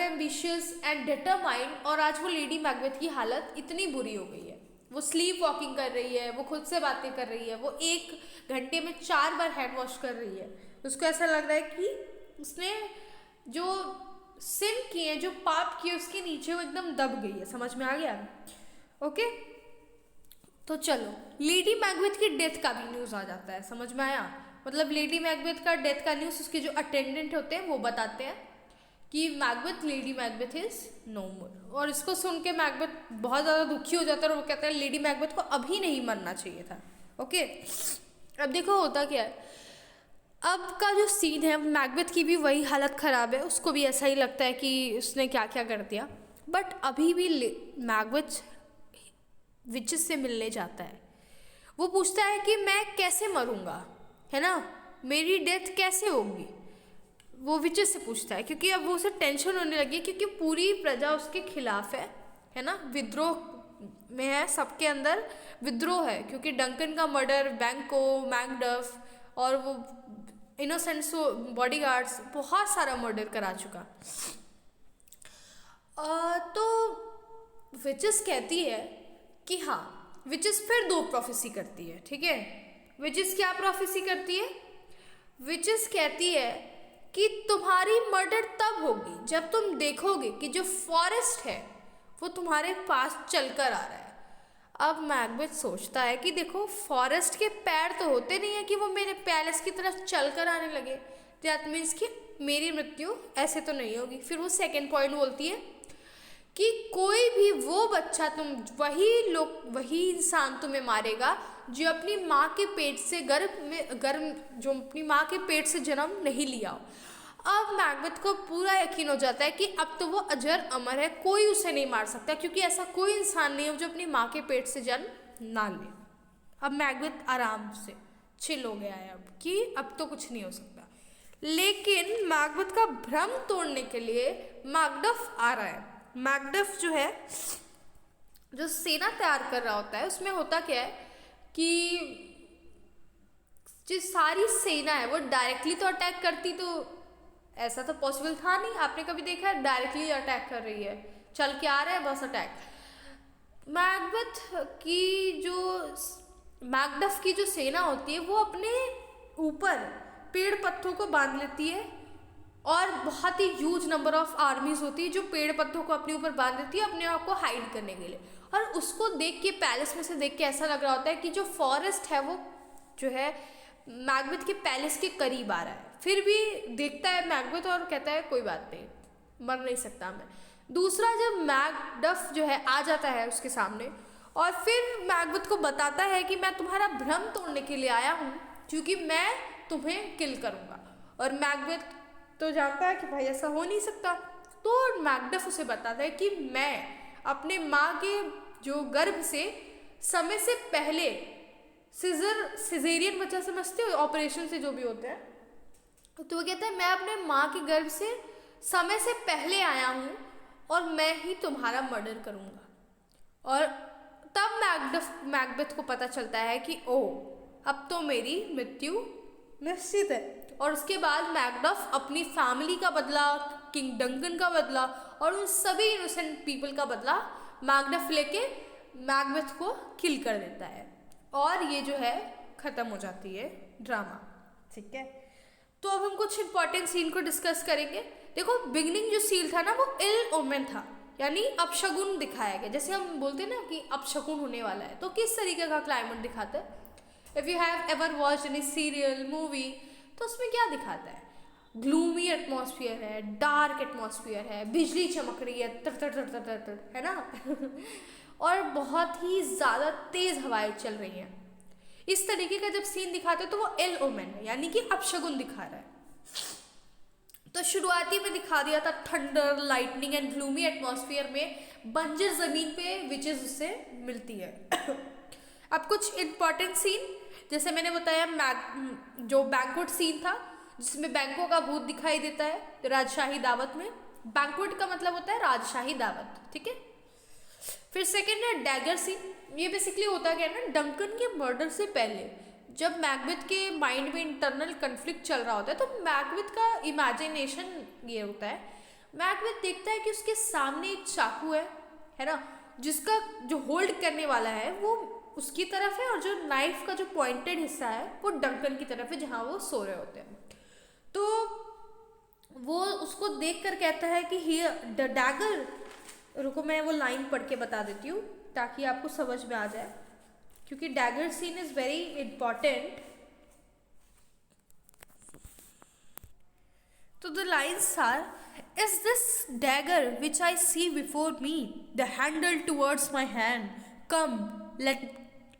ambitious and determined, और आज वो लेडी मैकबेथ की हालत इतनी बुरी हो गई है। वो स्लीप वॉकिंग कर रही है, वो खुद से बातें कर रही है, वो 1 घंटे में 4 बार हैंड वॉश कर रही है। उसको ऐसा लग रहा है कि उसने जो सिन किए, जो पाप किए, उसके नीचे वो एकदम दब गई है। समझ में आ गया? ओके, तो चलो लेडी मैकबेथ की डेथ का भी न्यूज़ आ जाता है। समझ में आया? मतलब लेडी मैकबेथ का डेथ का न्यूज़ उसके जो अटेंडेंट होते हैं वो बताते हैं कि Macbeth, lady Macbeth is no more. और इसको सुन के मैकबेथ बहुत ज़्यादा दुखी हो जाता है और वो कहता है लेडी मैकबेथ को अभी नहीं मरना चाहिए था। ओके, अब देखो होता क्या है। अब का जो सीन है, मैकबेथ की भी वही हालत ख़राब है, उसको भी ऐसा ही लगता है कि उसने क्या क्या कर दिया। बट अभी भी मैकबेथ विचेस से मिलने जाता है। वो पूछता है कि मैं कैसे मरूंगा, है ना, मेरी डेथ कैसे होगी। वो विचेस से पूछता है क्योंकि अब वो उसे टेंशन होने लगी है, क्योंकि पूरी प्रजा उसके खिलाफ है ना, विद्रोह में है, सबके अंदर विद्रोह है। क्योंकि डंकन का मर्डर, बैंको, मैकडफ और वो इनोसेंट्स बॉडीगार्ड्स, बहुत सारा मर्डर करा चुका। तो विचेस कहती है कि हाँ, विचेस फिर 2 प्रोफेसी करती है। ठीक है, विचेस क्या प्रोफेसी करती है? विचेस कहती है कि तुम्हारी मर्डर तब होगी जब तुम देखोगे कि जो फॉरेस्ट है वो तुम्हारे पास चलकर आ रहा है। अब मैकबेथ सोचता है कि देखो, फॉरेस्ट के पैर तो होते नहीं है कि वो मेरे पैलेस की तरफ चलकर आने लगे। दैट मीन्स कि मेरी मृत्यु ऐसे तो नहीं होगी। फिर वो सेकंड पॉइंट बोलती है कि कोई भी वो बच्चा, वही इंसान तुम्हें मारेगा जो अपनी माँ के पेट से जो अपनी माँ के पेट से जन्म नहीं लिया हो। अब मैकबेथ को पूरा यकीन हो जाता है कि अब तो वो अजर अमर है, कोई उसे नहीं मार सकता, क्योंकि ऐसा कोई इंसान नहीं है जो अपनी माँ के पेट से जन्म ना ले। अब मैकबेथ आराम से चिल हो गया है अब कि अब तो कुछ नहीं हो सकता। लेकिन मैकबेथ का भ्रम तोड़ने के लिए मैकडफ आ रहा है। मैकडफ जो है, जो सेना तैयार कर रहा होता है, उसमें होता क्या है कि जो सारी सेना है वो डायरेक्टली तो अटैक करती, तो ऐसा तो पॉसिबल था नहीं। आपने कभी देखा है डायरेक्टली अटैक कर रही है, चल के आ रहे हैं बस अटैक। मैकडफ की जो सेना होती है वो अपने ऊपर पेड़ पत्थरों को बांध लेती है, और बहुत ही ह्यूज नंबर ऑफ आर्मीज होती है जो पेड़ पत्थरों को अपने ऊपर बांध देती है अपने आप को हाइड करने के लिए। और उसको देख के, पैलेस में से देख के ऐसा लग रहा होता है कि जो फॉरेस्ट है वो जो है मैकबेथ के पैलेस के करीब आ रहा है। फिर भी देखता है मैकबेथ और कहता है कोई बात नहीं, मर नहीं सकता मैं। दूसरा, जब मैकडफ जो है आ जाता है उसके सामने और फिर मैकबेथ को बताता है कि मैं तुम्हारा भ्रम तोड़ने के लिए आया हूँ, क्योंकि मैं तुम्हें किल करूँगा। और मैकबेथ तो जानता है कि भाई ऐसा हो नहीं सकता। तो मैकडफ उसे बताता है कि मैं अपने माँ के जो गर्भ से समय से पहले सिजेरियन बच्चा, समझते हो, ऑपरेशन से जो भी होते हैं, तो वो कहता है मैं अपने माँ के गर्भ से समय से पहले आया हूँ और मैं ही तुम्हारा मर्डर करूँगा। और तब मैकबेथ को पता चलता है कि ओह, अब तो मेरी मृत्यु निश्चित है। और उसके बाद मैकडफ अपनी फैमिली का बदला, किंग डंकन का बदला और उन सभी इनोसेंट पीपल का बदला मैकडफ लेके मैकबेथ को किल कर देता है। और ये जो है ख़त्म हो जाती है ड्रामा। ठीक है, तो अब हम कुछ इंपॉर्टेंट सीन को डिस्कस करेंगे। देखो, बिगनिंग जो सीन था ना वो इल ओमेन था, यानी अपशगुन दिखाया गया। जैसे हम बोलते हैं ना कि अपशगुन होने वाला है, तो किस तरीके का क्लाइमेट दिखाता है। If you have ever watched any serial, movie, तो उसमें क्या दिखाता है? ग्लूमी एटमॉस्फेयर है, डार्क एटमॉस्फेयर है, बिजली चमक रही है तर तर तर तर तर तर, है ना और बहुत ही ज़्यादा तेज़ हवाएं चल रही हैं। इस तरीके का जब सीन दिखाते हैं तो वो इल ओमेन है, यानी कि अपशगुन दिखा रहा है। तो शुरुआती में दिखा दिया था thunder, lightning and gloomy atmosphere में बंजर ज़मीन पे विचेस उससे मिलती है। अब कुछ इंपॉर्टेंट सीन, जैसे मैंने बताया जो बैंक्वेट सीन था जिसमें बैंकों का भूत दिखाई देता है राजशाही दावत में। बैंक्वेट का मतलब होता है राजशाही दावत, ठीक है। फिर सेकेंड है डैगर सीन। ये बेसिकली होता क्या है ना, डंकन के मर्डर से पहले जब मैकबेथ के माइंड में इंटरनल कन्फ्लिक्ट चल रहा होता है तो मैकबेथ का इमेजिनेशन ये होता है, मैकबेथ देखता है कि उसके सामने एक चाकू है है ना, जिसका जो होल्ड करने वाला है वो उसकी तरफ है और जो नाइफ का जो पॉइंटेड हिस्सा है वो डंकन की तरफ है जहाँ वो सो रहे होते हैं। तो वो उसको देख कर कहता है कि हियर द डैगर, रुको मैं वो लाइन पढ़ के बता देती हूँ ताकि आपको समझ में आ जाए, क्योंकि dagger scene is very important. तो the lines are, is this dagger which I see before me the handle towards my hand, come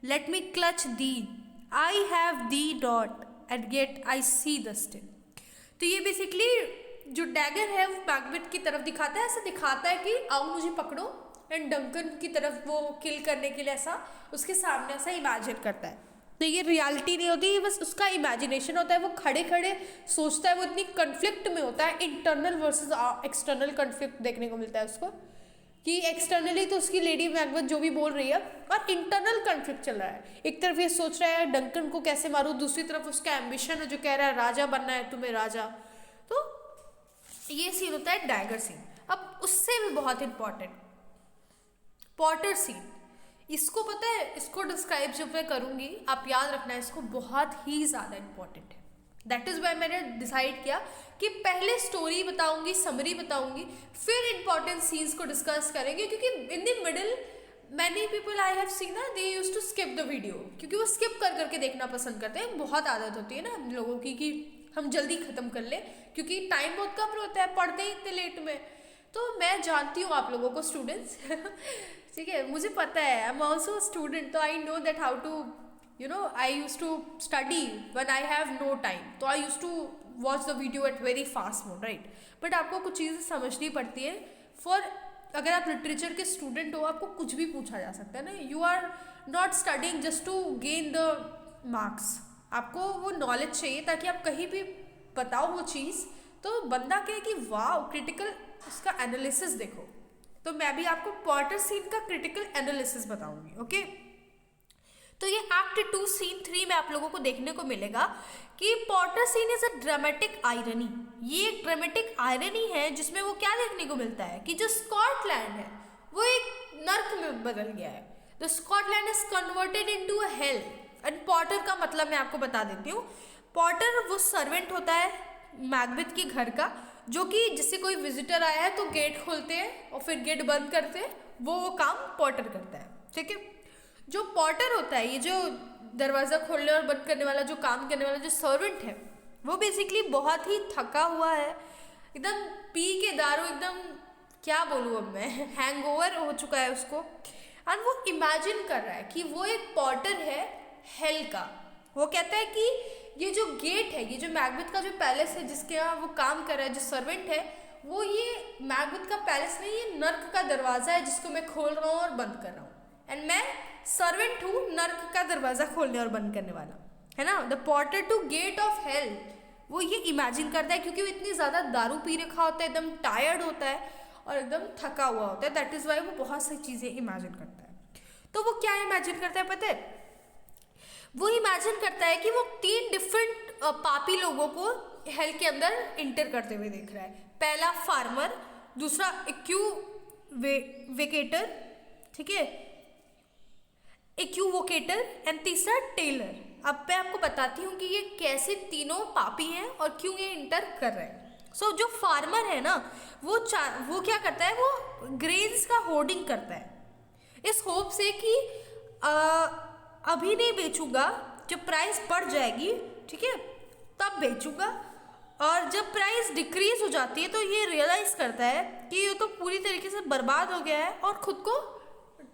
let me clutch thee, I have thee not, and yet I see the still। तो ये basically जो dagger है वो Macbeth की तरफ दिखाता है, ऐसा दिखाता है कि आओ मुझे पकड़ो, एंड डंकन की तरफ वो किल करने के लिए ऐसा उसके सामने ऐसा इमेजिन करता है। तो ये रियलिटी नहीं होती, ये बस उसका इमेजिनेशन होता है, वो खड़े खड़े सोचता है, वो इतनी कन्फ्लिक्ट में होता है, इंटरनल वर्सेस एक्सटर्नल कन्फ्लिक्ट देखने को मिलता है उसको, कि एक्सटर्नली तो उसकी लेडी मैकबेथ जो भी बोल रही है और इंटरनल कन्फ्लिक्ट चल रहा है। एक तरफ ये सोच रहा है डंकन को कैसे मारूं, दूसरी तरफ उसका एम्बिशन है जो कह रहा है राजा बनना है तुम्हें राजा। तो ये सीन होता है डैगर सीन। अब उससे भी बहुत इंपॉर्टेंट पॉटर सीन, इसको पता है, इसको डिस्क्राइब जब मैं करूंगी आप याद रखना है, इसको बहुत ही ज़्यादा इंपॉर्टेंट है। दैट इज़ वाई मैंने डिसाइड किया कि पहले स्टोरी बताऊंगी, समरी बताऊंगी, फिर इंपॉर्टेंट सीन्स को डिस्कस करेंगे, क्योंकि in the middle many people I have seen ना they use to skip the video, क्योंकि वो स्किप कर करके देखना पसंद करते हैं। बहुत आदत होती है ना हम लोगों की कि हम जल्दी ख़त्म कर लें, क्योंकि टाइम बहुत कम होता है, पढ़ते ही इतने लेट में। तो मैं जानती हूँ आप लोगों को स्टूडेंट्स ठीक है, मुझे पता है, आई एम ऑल्सो स्टूडेंट, तो I know that how to I used to study when I have no time, तो I used to watch the video at very fast mode, right? But आपको कुछ चीज़ें समझनी पड़ती है फॉर, अगर आप लिटरेचर के स्टूडेंट हो आपको कुछ भी पूछा जा सकता है ना, you are not studying just to gain the marks, आपको वो नॉलेज चाहिए ताकि आप कहीं भी बताओ वो चीज़ तो बंदा कहे कि वाह क्रिटिकल उसका एनालिसिस देखो। तो मैं भी आपको पॉटर सीन का क्रिटिकल एनालिसिस बताऊंगी, ओके? तो ये एक्ट 2 सीन 3 में आप लोगों को देखने को मिलेगा कि porter scene is a dramatic irony. ये एक ड्रामेटिक आयरनी है जिसमें वो क्या देखने को मिलता है कि जो स्कॉटलैंड है वो एक नर्क में बदल गया है। The Scotland is converted into a hello. And Potter का मतलब मैं आपको बता देती हूँ, पॉटर वो सर्वेंट होता है मैकबेथ के घर का, जो कि जिससे कोई विजिटर आया है तो गेट खोलते हैं और फिर गेट बंद करते हैं, वो काम पॉटर करता है, ठीक है? जो पॉटर होता है, ये जो दरवाज़ा खोलने और बंद करने वाला जो काम करने वाला जो सर्वेंट है, वो बेसिकली बहुत ही थका हुआ है, एकदम पी के दारू, एकदम क्या बोलूँ अब मैं, हैंगओवर हो चुका है उसको। एंड वो इमेजिन कर रहा है कि वो एक पॉटर है हेल का। वो कहता है कि ये जो गेट है, ये जो मैकबेथ का जो पैलेस है जिसके यहाँ वो काम कर रहा है, जो सर्वेंट है, वो ये मैकबेथ का पैलेस नहीं, ये नर्क का दरवाज़ा है जिसको मैं खोल रहा हूँ और बंद कर रहा हूँ। एंड मैं सर्वेंट हूँ नर्क का दरवाज़ा खोलने और बंद करने वाला, है ना? The porter to gate of hell, वो ये इमेजिन करता है क्योंकि वो इतनी ज़्यादा दारू पी रखा होता है, एकदम टायर्ड होता है और एकदम थका हुआ होता है। दैट इज़ वाई वो बहुत सी चीज़ें इमेजिन करता है। तो वो क्या इमेजिन करता है पता है? वो इमेजिन करता है कि वो 3 डिफरेंट पापी लोगों को हेल के अंदर इंटर करते हुए देख रहा है। पहला फार्मर, दूसरा वेकेटर, ठीक है, इक्यूवोकेटर, एंड तीसरा टेलर। अब मैं आपको बताती हूँ कि ये कैसे तीनों पापी हैं और क्यों ये इंटर कर रहे हैं। सो जो फार्मर है ना, वो क्या करता है, वो ग्रेन्स का होर्डिंग करता है इस होप से कि अभी नहीं बेचूंगा, जब प्राइस बढ़ जाएगी, ठीक है, तब बेचूंगा। और जब प्राइस डिक्रीज हो जाती है तो ये रियलाइज़ करता है कि ये तो पूरी तरीके से बर्बाद हो गया है और ख़ुद को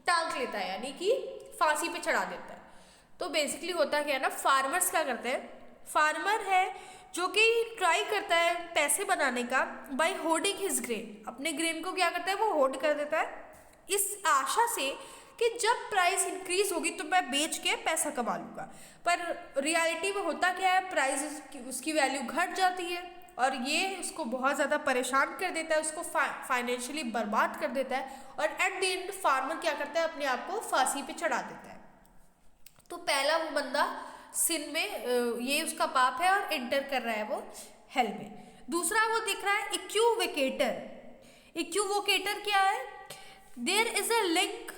टांग लेता है, यानी कि फांसी पे चढ़ा देता है। तो बेसिकली होता क्या है ना, फार्मर्स क्या करते हैं, फार्मर है जो कि ट्राई करता है पैसे बनाने का बाय होर्डिंग हिज ग्रेन। अपने ग्रेन को क्या करता है, वो होल्ड कर देता है इस आशा से कि जब प्राइस इंक्रीज होगी तो मैं बेच के पैसा कमा लूँगा। पर रियलिटी में होता क्या है, प्राइस उसकी वैल्यू घट जाती है और ये उसको बहुत ज़्यादा परेशान कर देता है, उसको फाइनेंशियली बर्बाद कर देता है और एट द एंड फार्मर क्या करता है, अपने आप को फांसी पे चढ़ा देता है। तो पहला वो बंदा सिन में ये उसका पाप है और एंटर कर रहा है वो हेल में। दूसरा वो दिख रहा है इक्यूवोकेटर। इक्यूवोकेटर क्या है, there is a link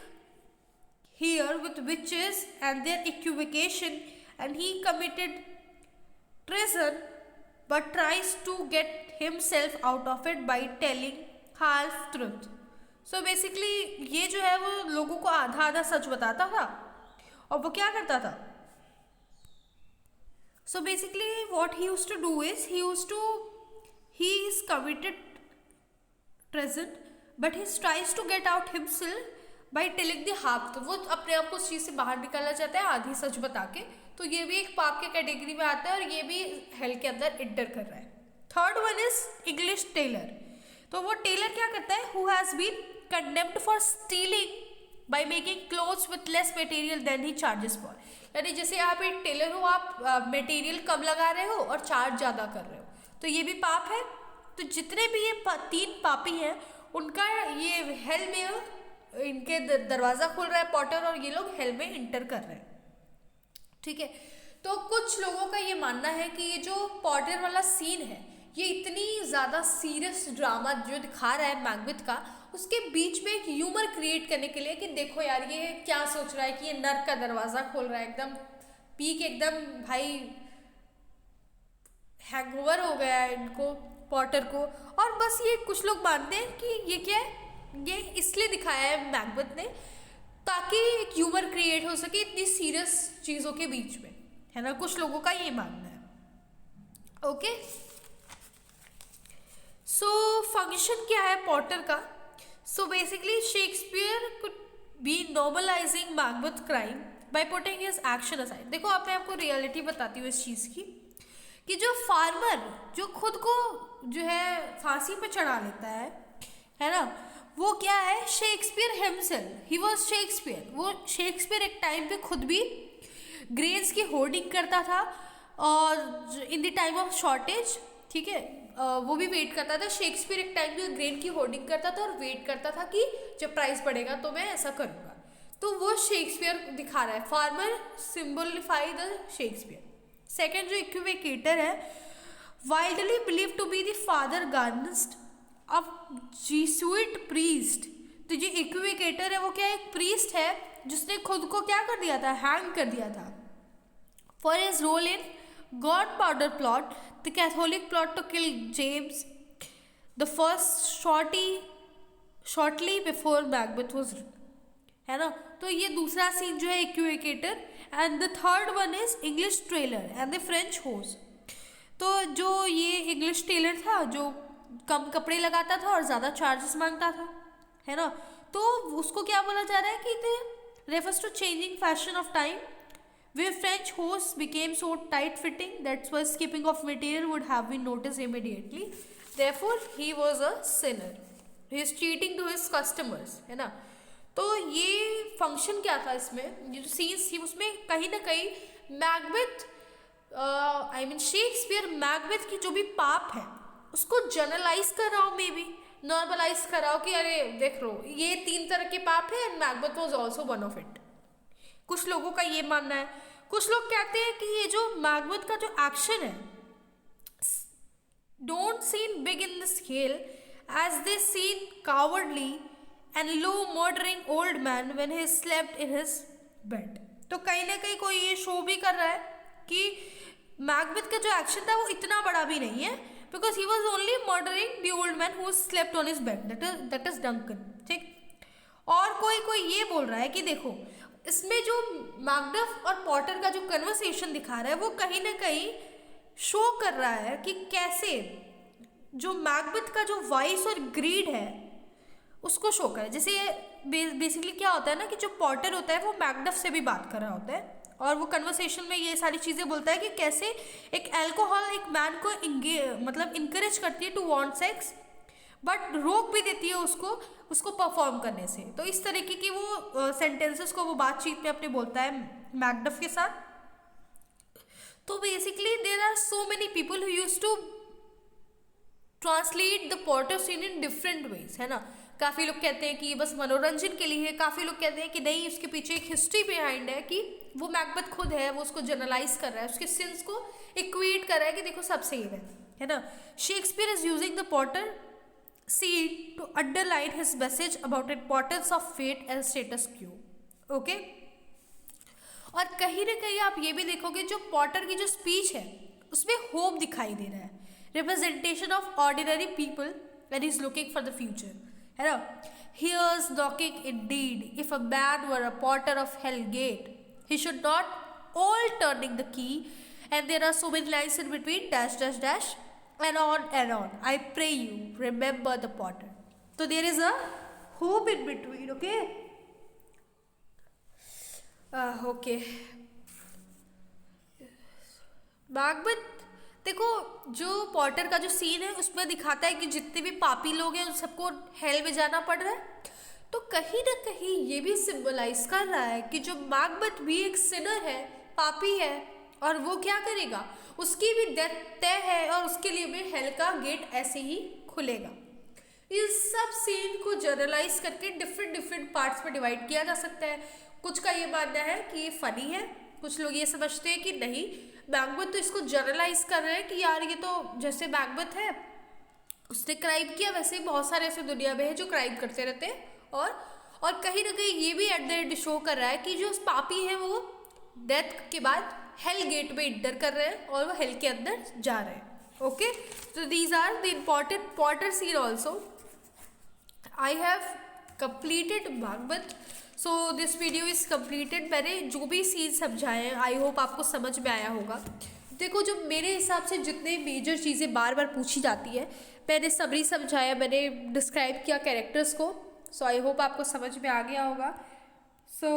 here with witches and their equivocation, and he committed treason but tries to get himself out of it by telling half truth. So basically ये जो है वो लोगों को आधा आधा सच बताता था, और वो क्या करता था, so basically what he used to do is he is committed treason but he tries to get out himself by telling the half, तो वो अपने आप को उस चीज़ से बाहर निकालना चाहता है आधी सच बता के, तो ये भी एक पाप के कैटेगरी में आता है और ये भी हेल के अंदर इंटर कर रहा है. Third one is English tailor. तो वो टेलर क्या करता है, who has been condemned for stealing by making clothes with less material than he charges for. यानी जैसे आप एक टेलर हो, आप मटेरियल कम लगा रहे हो और चार्ज ज़्यादा कर रहे हो, तो ये भी पाप है. तो जितने भी ये तीन पापी हैं उनका ये हेल में इनके दरवाज़ा खुल रहा है पॉटर, और ये लोग हेल में इंटर कर रहे हैं. ठीक है, तो कुछ लोगों का ये मानना है कि ये जो पॉटर वाला सीन है ये इतनी ज़्यादा सीरियस ड्रामा जो दिखा रहा है मैकबेथ का, उसके बीच में एक ह्यूमर क्रिएट करने के लिए कि देखो यार ये क्या सोच रहा है कि ये नर्क का दरवाज़ा खोल रहा है, एकदम पीक, एकदम भाई हैंगओवर हो गया है इनको पॉटर को. और बस ये कुछ लोग मानते हैं कि ये क्या है, ये इसलिए दिखाया है मैकबेथ ने ताकि एक ह्यूमर क्रिएट हो सके इतनी सीरियस चीज़ों के बीच में, है ना. कुछ लोगों का ये मानना है. ओके, सो फंक्शन क्या है पॉटर का. So basically Shakespeare could be normalising Macbeth crime by putting his action aside. देखो आप, मैं आपको रियलिटी बताती हूँ इस चीज़ की, कि जो फार्मर जो खुद को जो है फांसी पे चढ़ा लेता है ना, वो क्या है, Shakespeare himself, he was Shakespeare. वो शेक्सपियर एक टाइम पे खुद भी ग्रेन्स की होर्डिंग करता था, और in the time of shortage, ठीक है, वो भी वेट करता था. शेक्सपियर एक टाइम पे ग्रेन की होर्डिंग करता था और वेट करता था कि जब प्राइस बढ़ेगा तो मैं ऐसा करूँगा. तो वो शेक्सपियर दिखा रहा है, farmer symbolify the Shakespeare. Second जो इक्विवेकेटर है, widely believe to be the father Garnet अब जीसुइट प्रीस्ट. तो जो इक्विवेकेटर है वो क्या, एक प्रीस्ट है जिसने खुद को क्या कर दिया था, हैंग कर दिया था, for his role in gunpowder plot, the Catholic plot to kill James the first shortly before Macbeth was written, है ना. तो ये दूसरा सीन जो है equivocator. And the third one is English tailor and the French hose. तो जो ये इंग्लिश टेलर था जो कम कपड़े लगाता था और ज़्यादा चार्जेस मांगता था, है ना, तो उसको क्या बोला जा रहा है कि it refers to changing fashion of time way French hose became so tight fitting that's why skipping of material would have been notice immediately, therefore he was a sinner, he is cheating to his customers, है ना. तो ये function क्या था इसमें, ये जो scenes थी उसमें कहीं ना कहीं Macbeth I mean Shakespeare Macbeth की जो भी पाप है उसको जनरलाइज कर रहा हूँ, मे बी नॉर्मलाइज कर रहा हूँ कि अरे देख लो ये तीन तरह के पाप है and Macbeth was also one of it. कुछ लोगों का ये मानना है. कुछ लोग कहते हैं कि ये जो मैकबेथ का जो एक्शन है don't seem big in the scale as they seem cowardly and low murdering old man when he slept in his bed. तो कहीं ना कहीं कोई ये शो भी कर रहा है कि मैकबेथ का जो एक्शन था वो इतना बड़ा भी नहीं है, because he was only murdering the old man who slept on his bed, that is Duncan. ठीक. और कोई ये बोल रहा है कि देखो इसमें जो मैकडफ और पॉटर का जो कन्वर्सेशन दिखा रहा है वो कहीं ना कहीं शो कर रहा है कि कैसे जो मैकबेथ का जो वाइस और ग्रीड है उसको शो करे. जैसे बेसिकली क्या होता है ना कि जो पॉटर होता है वो मैकडफ से भी बात कर रहा होता है और वो कन्वर्सेशन में ये सारी चीज़ें बोलता है कि कैसे एक अल्कोहल एक मैन को मतलब इनकरेज करती है टू वांट सेक्स, बट रोक भी देती है उसको परफॉर्म करने से. तो इस तरीके की वो सेंटेंसेस को वो बातचीत में अपने बोलता है मैकडफ के साथ. तो basically there are so many people who used to translate the porter scene in different ways, है ना. काफ़ी लोग कहते हैं कि ये बस मनोरंजन के लिए है, काफ़ी लोग कहते हैं कि नहीं उसके पीछे एक हिस्ट्री बिहाइंड है कि वो मैकबेथ खुद है, वो उसको जनरलाइज कर रहा है, उसके सिंस को इक्वेट कर रहा है कि देखो सब सेम है ना. Shakespeare is using the Potter scene to underline his message about importance of fate and status quo. Okay और कहीं ना कहीं आप ये भी देखोगे जो पॉटर की जो स्पीच है उसमें होप दिखाई दे रहा है, representation of ordinary people and is looking for the future, है ना. Here's knocking indeed. If a man were a porter of hell gate, he should not all turning the key. And there are so many lines in between, dash, dash, dash, and on and on. I pray you, remember the porter. So there is a hope in between, okay? Okay. Macbeth, देखो जो Potter का जो scene है उसमें दिखाता है कि जितने भी पापी लोग हैं उन सबको हेल में जाना पड़ रहा है. तो कहीं ना कहीं ये भी सिंबलाइज कर रहा है कि जो मैकबेथ भी एक सिनर है, पापी है, और वो क्या करेगा, उसकी भी डेथ तय है और उसके लिए भी हेल का गेट ऐसे ही खुलेगा. इस सब सीन को जनरलाइज करके डिफरेंट पार्ट्स में डिवाइड किया जा सकता है. कुछ का ये मानना है कि ये फनी है, कुछ लोग ये समझते हैं कि नहीं, मैकबेथ तो इसको जनरलाइज कर रहे हैं कि यार ये तो जैसे मैकबेथ है उसने क्राइम किया, वैसे ही बहुत सारे ऐसे दुनिया में है जो क्राइम करते रहते हैं. और कहीं ना कहीं ये भी एट द एंड शो कर रहा है कि जो पापी हैं वो डेथ के बाद हेल गेट में इंटर कर रहे हैं और वो हेल के अंदर जा रहे हैं. Okay, so these are the important Potter scene also. I have completed Macbeth. So this video is completed. मैंने जो भी सीन समझाए हैं आई होप आपको समझ में आया होगा. देखो जो मेरे हिसाब से जितने मेजर चीज़ें बार बार पूछी जाती है मैंने सबरी समझाया, मैंने डिस्क्राइब किया कैरेक्टर्स को. सो आई होप आपको समझ में आ गया होगा. So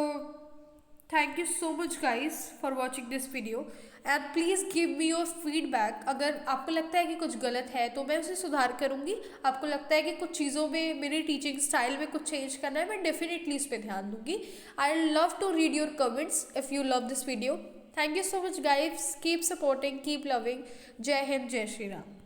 thank you so much guys for watching this video and please give me your feedback. अगर आपको लगता है कि कुछ गलत है तो मैं उसे सुधार करूँगी. आपको लगता है कि कुछ चीज़ों में मेरी टीचिंग स्टाइल में कुछ चेंज करना है, मैं डेफिनेटली इस पर ध्यान दूँगी. I love to read your comments if you love this video. Thank you so much guys. Keep supporting, keep loving. Jai Hind, जय श्री राम.